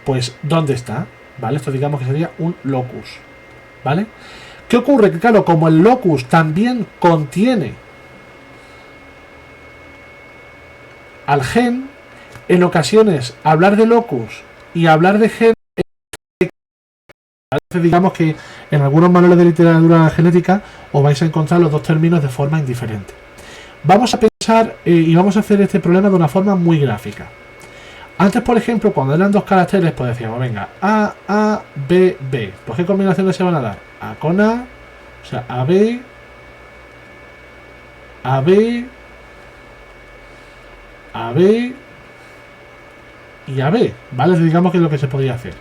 pues, ¿dónde está? ¿Vale? Esto digamos que sería un locus, ¿vale? ¿Qué ocurre? Que claro, como el locus también contiene al gen, en ocasiones hablar de locus y hablar de gen, digamos que en algunos manuales de literatura genética os vais a encontrar los dos términos de forma indiferente. Vamos a pensar y vamos a hacer este problema de una forma muy gráfica. Antes, por ejemplo, cuando eran dos caracteres, pues decíamos, venga, A, B, B. Pues ¿qué combinaciones se van a dar? A con A, o sea, AB, AB, AB y AB, ¿vale? Digamos que es lo que se podría hacer.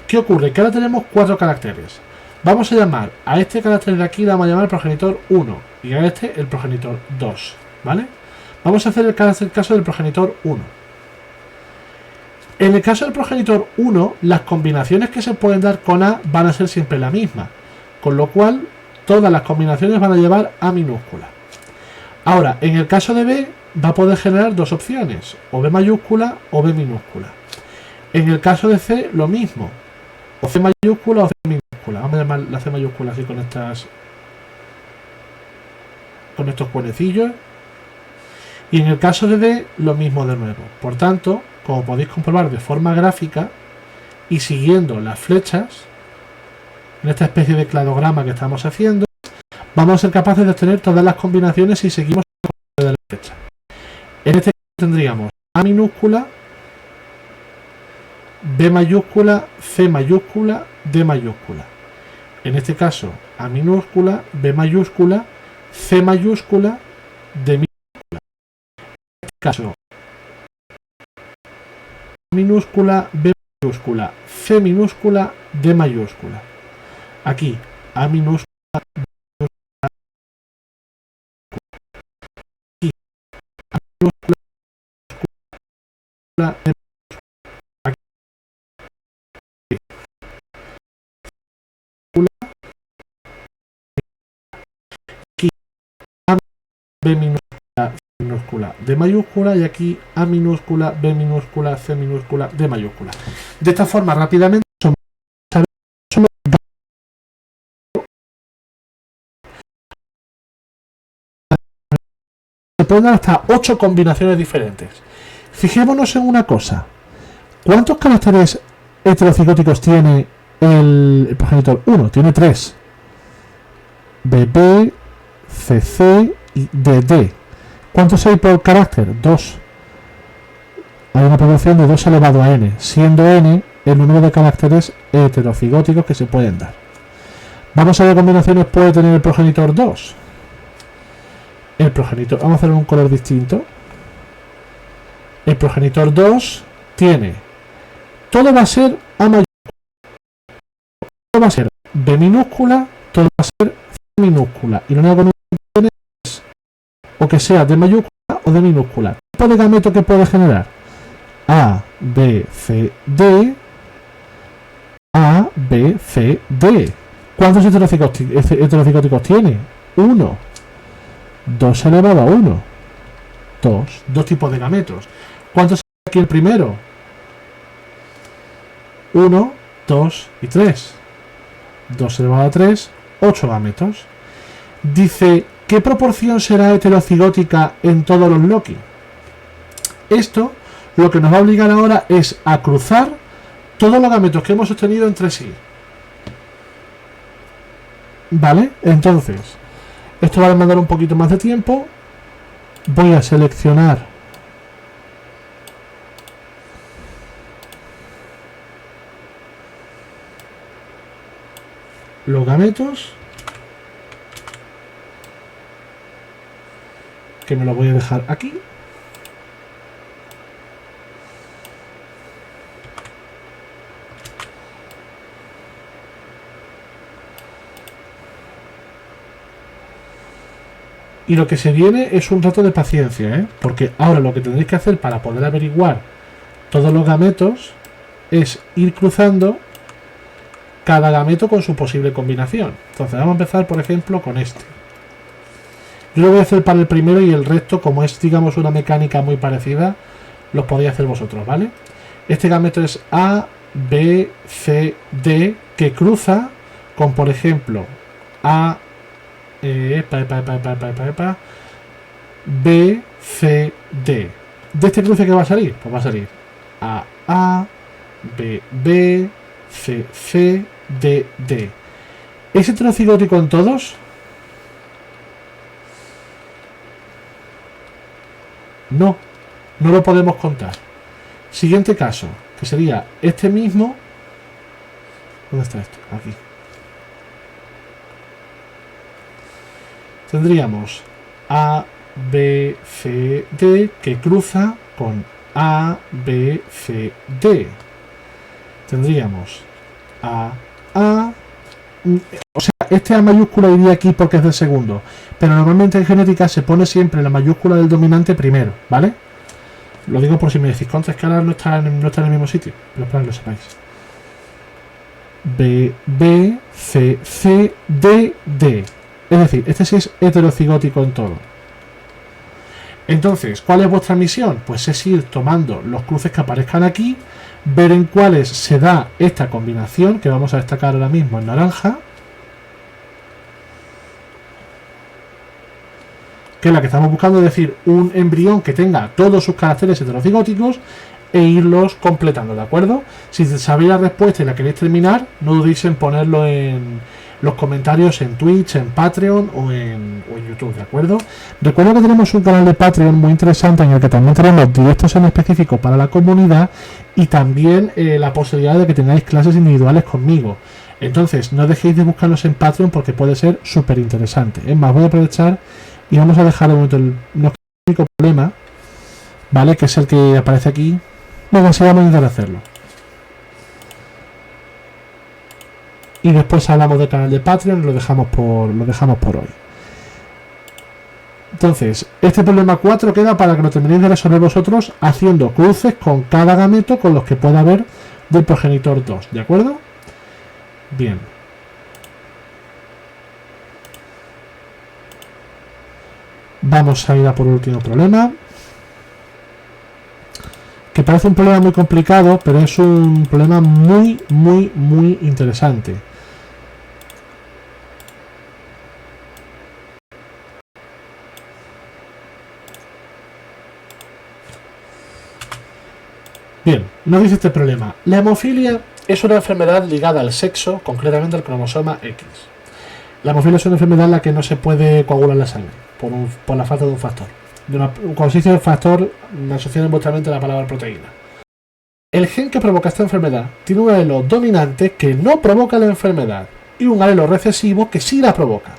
¿Qué ocurre? Que ahora tenemos cuatro caracteres. Vamos a llamar a este carácter de aquí, le vamos a llamar el progenitor 1 y a este el progenitor 2, ¿vale? Vamos a hacer el caso del progenitor 1. En el caso del progenitor 1, las combinaciones que se pueden dar con A van a ser siempre la misma, con lo cual todas las combinaciones van a llevar A minúscula. Ahora, en el caso de B, va a poder generar dos opciones, o B mayúscula o B minúscula. En el caso de C, lo mismo, o C mayúscula o C minúscula. Vamos a llamar la C mayúscula así con estos cuenecillos. Y en el caso de D, lo mismo de nuevo. Por tanto, como podéis comprobar de forma gráfica y siguiendo las flechas, en esta especie de cladograma que estamos haciendo, vamos a ser capaces de obtener todas las combinaciones si seguimos el de la flecha. En este caso tendríamos A minúscula, B mayúscula, C mayúscula, D mayúscula. En este caso, A minúscula, B mayúscula, C mayúscula, D minúscula. En este caso, minúscula, B minúscula, C minúscula, D mayúscula. Aquí, A minúscula, B minúscula, aquí, A minúscula, D minúscula, aquí, aquí, A B minúscula, C minúscula, D mayúscula, y aquí A minúscula, B minúscula, C minúscula, D mayúscula. De esta forma, rápidamente, se pueden dar hasta 8 combinaciones diferentes. Fijémonos en una cosa. ¿Cuántos caracteres heterocigóticos tiene el progenitor? 1, tiene 3. BB, CC y DD. ¿Cuántos hay por carácter? 2. Hay una proporción de 2 elevado a n, siendo n el número de caracteres heterocigóticos que se pueden dar. Vamos a ver qué combinaciones puede tener el progenitor 2. El progenitor, vamos a hacer un color distinto. El progenitor 2 tiene, todo va a ser A mayúscula, todo va a ser B minúscula, todo va a ser C minúscula, y lo único que tiene es o que sea D mayúscula o D minúscula. ¿Qué tipo de gameto que puede generar? A, B, C, D, A, B, C, D. ¿Cuántos heterocigóticos tiene? 1. 2 elevado a 1. 2 tipos de gametos. ¿Cuántos hay aquí el primero? 1, 2 y 3. 2 elevado a 3, 8 gametos. Dice, ¿qué proporción será heterocigótica en todos los Loki? Esto lo que nos va a obligar ahora es a cruzar todos los gametos que hemos obtenido entre sí. ¿Vale? Entonces, esto va a demandar un poquito más de tiempo. Voy a seleccionar los gametos, que me lo voy a dejar aquí. Y lo que se viene es un rato de paciencia, ¿eh? Porque ahora lo que tendréis que hacer para poder averiguar todos los gametos es ir cruzando cada gameto con su posible combinación. Entonces vamos a empezar, por ejemplo, con este. Yo lo voy a hacer para el primero y el resto, como es, digamos, una mecánica muy parecida, los podéis hacer vosotros, ¿vale? Este gameto es A, B, C, D, que cruza con, por ejemplo, A, B, C, D. ¿De este cruce qué va a salir? Pues va a salir A, B, B, C, C, D, D. ¿Es heterocigótico en todos? No, no lo podemos contar. Siguiente caso, que sería este mismo. ¿Dónde está esto? Aquí. Tendríamos A, B, C, D, que cruza con A, B, C, D. Tendríamos A. O sea, este A mayúscula iría aquí porque es del segundo. Pero normalmente en genética se pone siempre la mayúscula del dominante primero, ¿vale? Lo digo por si me decís, contra, es que ahora no está en el mismo sitio. Pero para que lo sepáis. B, B, C, C, D, D. Es decir, este sí es heterocigótico en todo. Entonces, ¿cuál es vuestra misión? Pues es ir tomando los cruces que aparezcan aquí, ver en cuáles se da esta combinación, que vamos a destacar ahora mismo en naranja, que es la que estamos buscando, es decir, un embrión que tenga todos sus caracteres heterocigóticos e irlos completando, ¿de acuerdo? Si sabéis la respuesta y la queréis terminar, no dudéis en ponerlo en los comentarios en Twitch, en Patreon o en YouTube, ¿de acuerdo? Recuerda que tenemos un canal de Patreon muy interesante en el que también tenemos directos en específico para la comunidad y también la posibilidad de que tengáis clases individuales conmigo. Entonces, no dejéis de buscarlos en Patreon porque puede ser súper interesante. Es más, voy a aprovechar y vamos a dejar de momento el único problema, ¿vale? Que es el que aparece aquí. Venga, sí, vamos a intentar hacerlo. Y después hablamos del canal de Patreon y lo dejamos por hoy. Entonces, este problema 4 queda para que lo terminéis de resolver vosotros haciendo cruces con cada gameto con los que pueda haber del progenitor 2, ¿de acuerdo? Bien. Vamos a ir a por el último problema, que parece un problema muy complicado, pero es un problema muy interesante. Bien, nos dice este problema. La hemofilia es una enfermedad ligada al sexo, concretamente al cromosoma X. La hemofilia es una enfermedad en la que no se puede coagular la sangre por la falta de un factor. Cuando se dice el factor, me asocian involuntariamente la palabra proteína. El gen que provoca esta enfermedad tiene un alelo dominante que no provoca la enfermedad y un alelo recesivo que sí la provoca.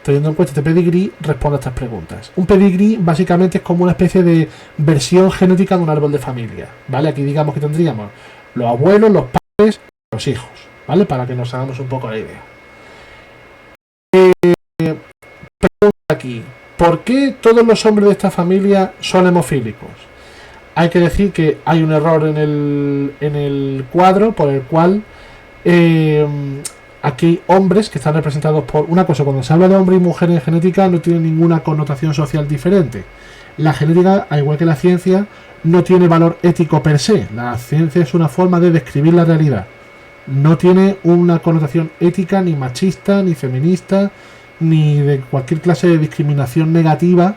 Teniendo en cuenta este pedigrí, responde a estas preguntas. Un pedigrí básicamente es como una especie de versión genética de un árbol de familia, ¿vale? Aquí digamos que tendríamos los abuelos, los padres, los hijos, ¿vale? Para que nos hagamos un poco la idea. Pregunta aquí, ¿por qué todos los hombres de esta familia son hemofílicos? Hay que decir que hay un error en el cuadro por el cual aquí hay hombres que están representados por una cosa. Cuando se habla de hombre y mujer en genética no tiene ninguna connotación social diferente. La genética, al igual que la ciencia, no tiene valor ético per se. La ciencia es una forma de describir la realidad. No tiene una connotación ética ni machista, ni feminista, ni de cualquier clase de discriminación negativa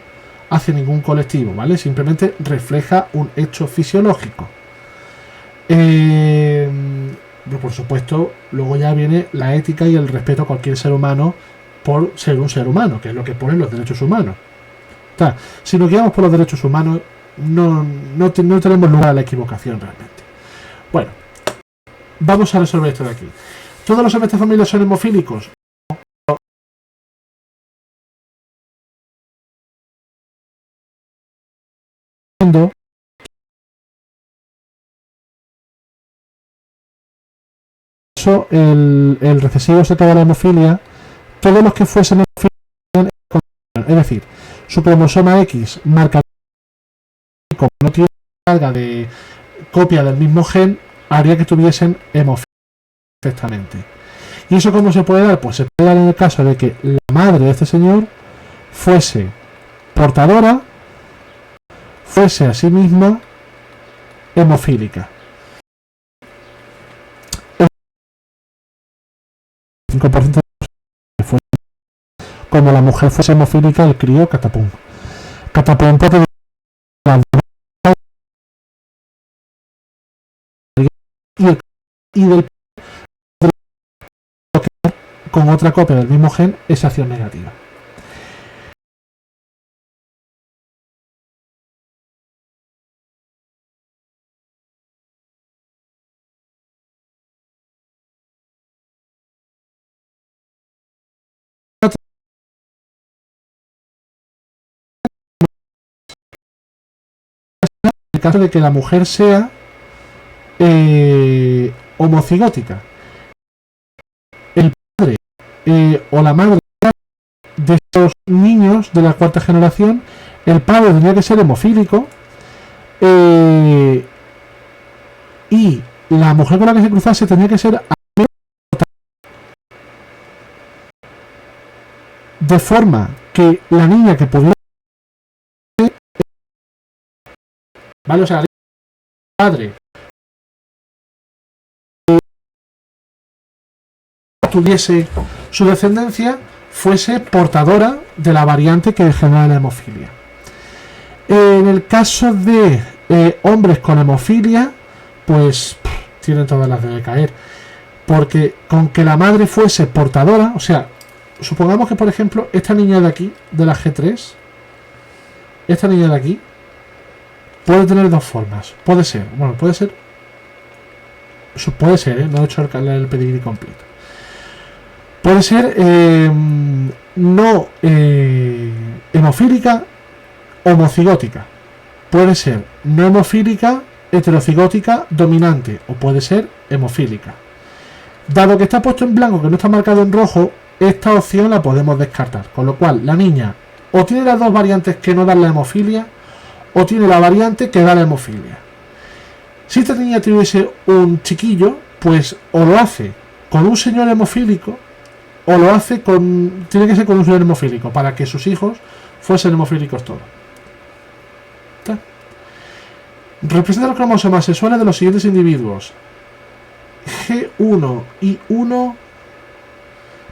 hacia ningún colectivo, ¿vale? Simplemente refleja un hecho fisiológico. Pero por supuesto, luego ya viene la ética y el respeto a cualquier ser humano por ser un ser humano, que es lo que ponen los derechos humanos. O sea, si nos guiamos por los derechos humanos, no tenemos lugar a la equivocación realmente. Bueno, vamos a resolver esto de aquí. ¿Todos los hombres de esta familia son hemofílicos? El recesivo se acaba la hemofilia, todos los que fuesen hemofilia, es decir, su cromosoma X marca, como no tiene carga de copia del mismo gen, haría que tuviesen hemofilia perfectamente. ¿Y eso cómo se puede dar? Pues se puede dar en el caso de que la madre de este señor fuese portadora, fuese a sí misma hemofílica. 5% fue. Como la mujer fuese hemofílica, el crío catapum. Catapum puede y del con otra copia del mismo gen esa acción negativa. En el caso de que la mujer sea homocigótica, el padre o la madre de estos niños de la cuarta generación, el padre tendría que ser hemofílico y la mujer con la que se cruzase tendría que ser de forma que la niña que pudiera, ¿vale? O sea, el padre tuviese su descendencia fuese portadora de la variante que genera la hemofilia. En el caso de hombres con hemofilia, pues tienen todas las de caer, porque con que la madre fuese portadora, o sea, supongamos que por ejemplo esta niña de aquí, de la G3, esta niña de aquí puede tener dos formas. Puede ser, no he hecho el pedigrí completo. Puede ser no hemofílica, homocigótica. Puede ser no hemofílica, heterocigótica dominante o puede ser hemofílica. Dado que está puesto en blanco, que no está marcado en rojo, esta opción la podemos descartar. Con lo cual, la niña o tiene las dos variantes que no dan la hemofilia, o tiene la variante que da la hemofilia. Si esta niña tuviese un chiquillo, pues o lo hace con un señor hemofílico, o lo hace con... tiene que ser con un señor hemofílico, para que sus hijos fuesen hemofílicos todos. ¿Está? Representa los cromosomas sexuales de los siguientes individuos. G1 y 1.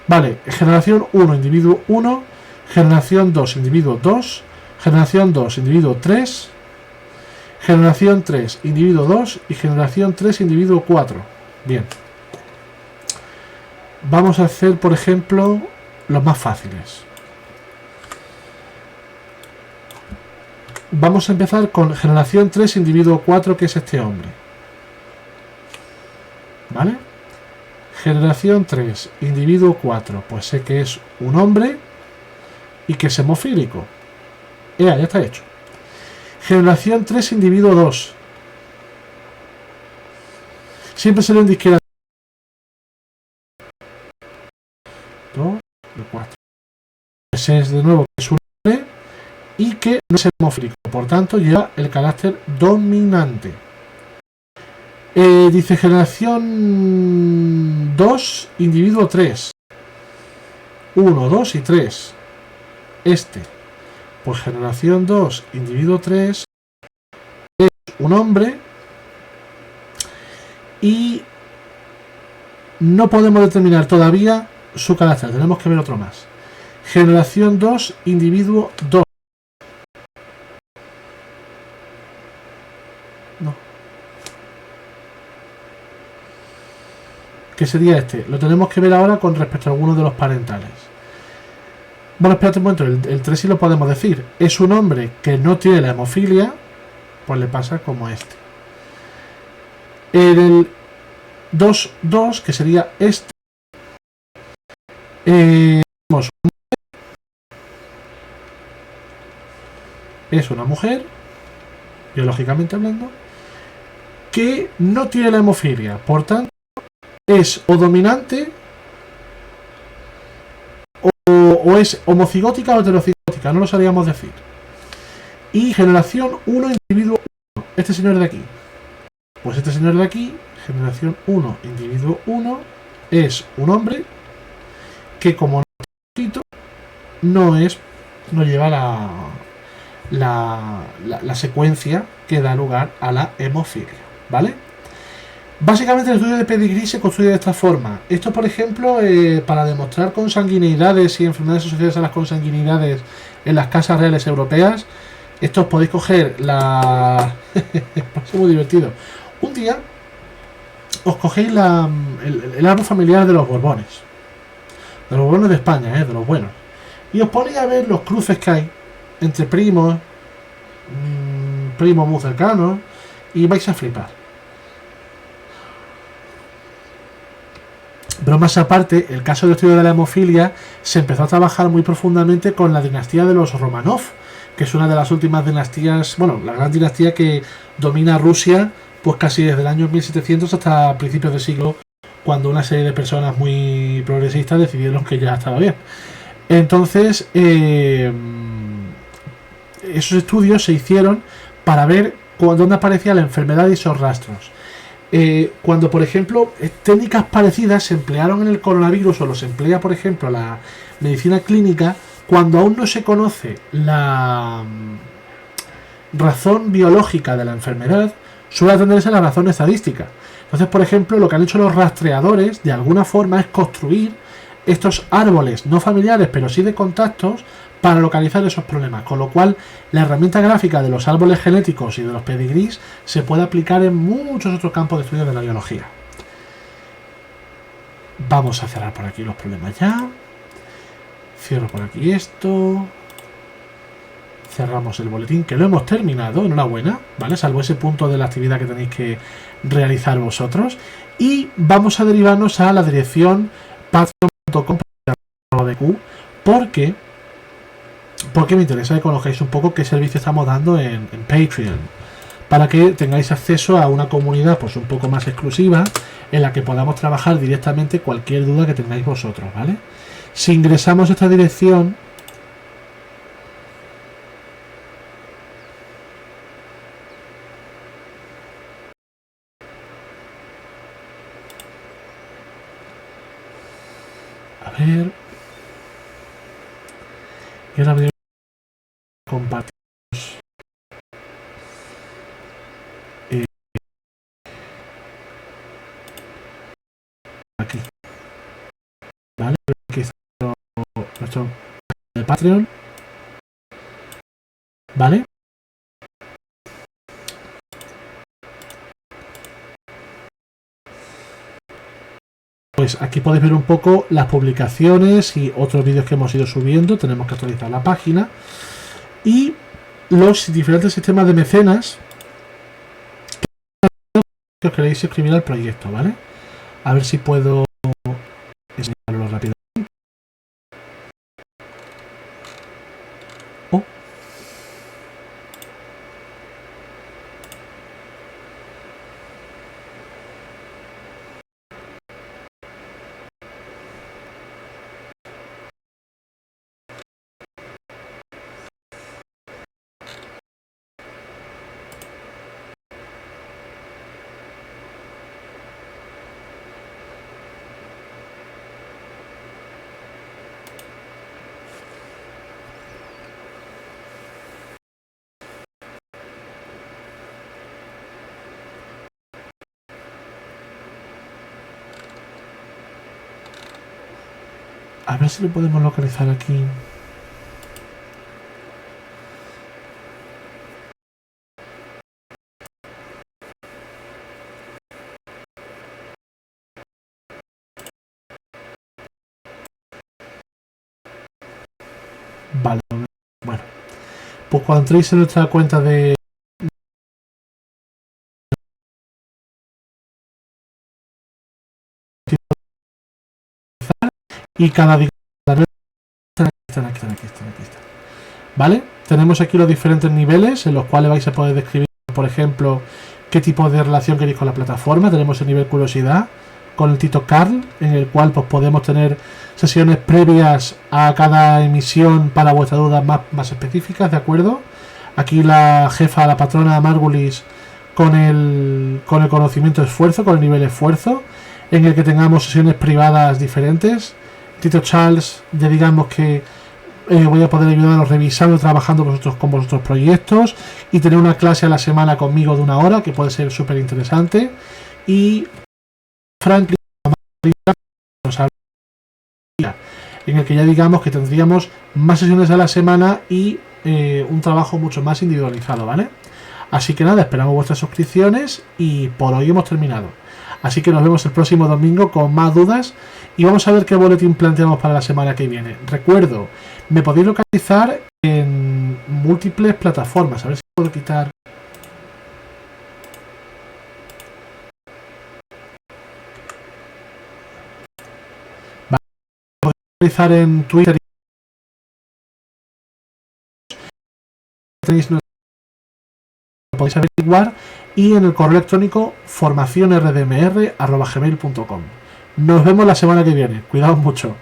Vale, generación 1, individuo 1. Generación 2, individuo 2. Generación 2, individuo 3. Generación 3, individuo 2. Y generación 3, individuo 4. Bien. Vamos a hacer, por ejemplo, los más fáciles. Vamos a empezar con generación 3, individuo 4, que es este hombre. ¿Vale? Generación 3, individuo 4. Pues sé que es un hombre y que es hemofílico. Ya está hecho. Generación 3, individuo 2. Siempre se leen de izquierda. 2, 4. Ese es de nuevo que es un hombre y que no es hemofílico. Por tanto, lleva el carácter dominante. Dice generación 2, individuo 3. 1, 2 y 3. Este. Pues generación 2, individuo 3. Es un hombre. Y no podemos determinar todavía su carácter. Tenemos que ver otro más. Generación 2, individuo 2. No. ¿Qué sería este? Lo tenemos que ver ahora con respecto a algunos de los parentales. Bueno, espérate un momento. El 3 sí lo podemos decir. Es un hombre que no tiene la hemofilia. Pues le pasa como este. El 2, que sería este. Es una mujer, biológicamente hablando, que no tiene la hemofilia. Por tanto, es o dominante o es homocigótica o heterocigótica. No lo sabríamos decir. Y generación 1, individuo 1. Este señor de aquí. Pues este señor de aquí, generación 1, individuo 1, es un hombre que como no lleva la secuencia que da lugar a la hemofilia, ¿vale? Básicamente el estudio de pedigrí se construye de esta forma. Esto, por ejemplo, para demostrar consanguinidades y enfermedades asociadas a las consanguinidades en las casas reales europeas, esto os podéis coger la... es muy divertido. Un día os cogéis el árbol familiar de los Borbones. De los Borbones de España, de los buenos. Y os ponéis a ver los cruces que hay entre primos muy cercanos, y vais a flipar. Pero más aparte, el caso del estudio de la hemofilia se empezó a trabajar muy profundamente con la dinastía de los Romanov, que es una de las últimas dinastías, bueno, la gran dinastía que domina Rusia, pues casi desde el año 1700 hasta principios del siglo, cuando una serie de personas muy progresistas decidieron que ya estaba bien. Entonces, esos estudios se hicieron para ver dónde aparecía la enfermedad y esos rastros. Cuando, por ejemplo, técnicas parecidas se emplearon en el coronavirus, o los emplea, por ejemplo, la medicina clínica, cuando aún no se conoce la razón biológica de la enfermedad, suele atenderse a la razón estadística. Entonces, por ejemplo, lo que han hecho los rastreadores, de alguna forma, es construir estos árboles no familiares, pero sí de contactos, para localizar esos problemas, con lo cual la herramienta gráfica de los árboles genéticos y de los pedigrís se puede aplicar en muchos otros campos de estudio de la biología. Vamos a cerrar por aquí los problemas ya. Cierro por aquí esto. Cerramos el boletín, que lo hemos terminado, enhorabuena, ¿vale? Salvo ese punto de la actividad que tenéis que realizar vosotros. Y vamos a derivarnos a la dirección patreon.com porque me interesa que conozcáis un poco qué servicio estamos dando en Patreon. para que tengáis acceso a una comunidad pues un poco más exclusiva en la que podamos trabajar directamente cualquier duda que tengáis vosotros, ¿vale? Si ingresamos a esta dirección, a ver, y ahora voy a compartir aquí, ¿vale? Aquí está nuestro de Patreon, ¿vale? Pues aquí podéis ver un poco las publicaciones y otros vídeos que hemos ido subiendo. Tenemos que actualizar la página y los diferentes sistemas de mecenas que os queréis suscribir al proyecto, ¿vale? A ver si puedo enseñarlo rápido. Oh. A ver si lo podemos localizar aquí. Vale, bueno. Pues cuando entréis en nuestra cuenta de y cada día están aquí. ¿Vale? Tenemos aquí los diferentes niveles en los cuales vais a poder describir, por ejemplo, qué tipo de relación queréis con la plataforma. Tenemos el nivel curiosidad con el Tito Carl, en el cual pues podemos tener sesiones previas a cada emisión para vuestras dudas más específicas, ¿de acuerdo? Aquí la jefa, la patrona Margulis con el conocimiento esfuerzo, con el nivel esfuerzo, en el que tengamos sesiones privadas diferentes. Tito Charles, ya digamos que voy a poder ayudaros revisando, trabajando con vosotros proyectos y tener una clase a la semana conmigo de 1 hora que puede ser súper interesante. Y Franklin, en el que ya digamos que tendríamos más sesiones a la semana y un trabajo mucho más individualizado, ¿vale? Así que nada, esperamos vuestras suscripciones y por hoy hemos terminado. Así que nos vemos el próximo domingo con más dudas y vamos a ver qué boletín planteamos para la semana que viene. Recuerdo, me podéis localizar en múltiples plataformas. A ver si puedo quitar. Vale, podéis localizar en Twitter. Tenéis, lo podéis averiguar y en el correo electrónico formacionrdmr@gmail.com. Nos vemos la semana que viene. Cuidaos mucho.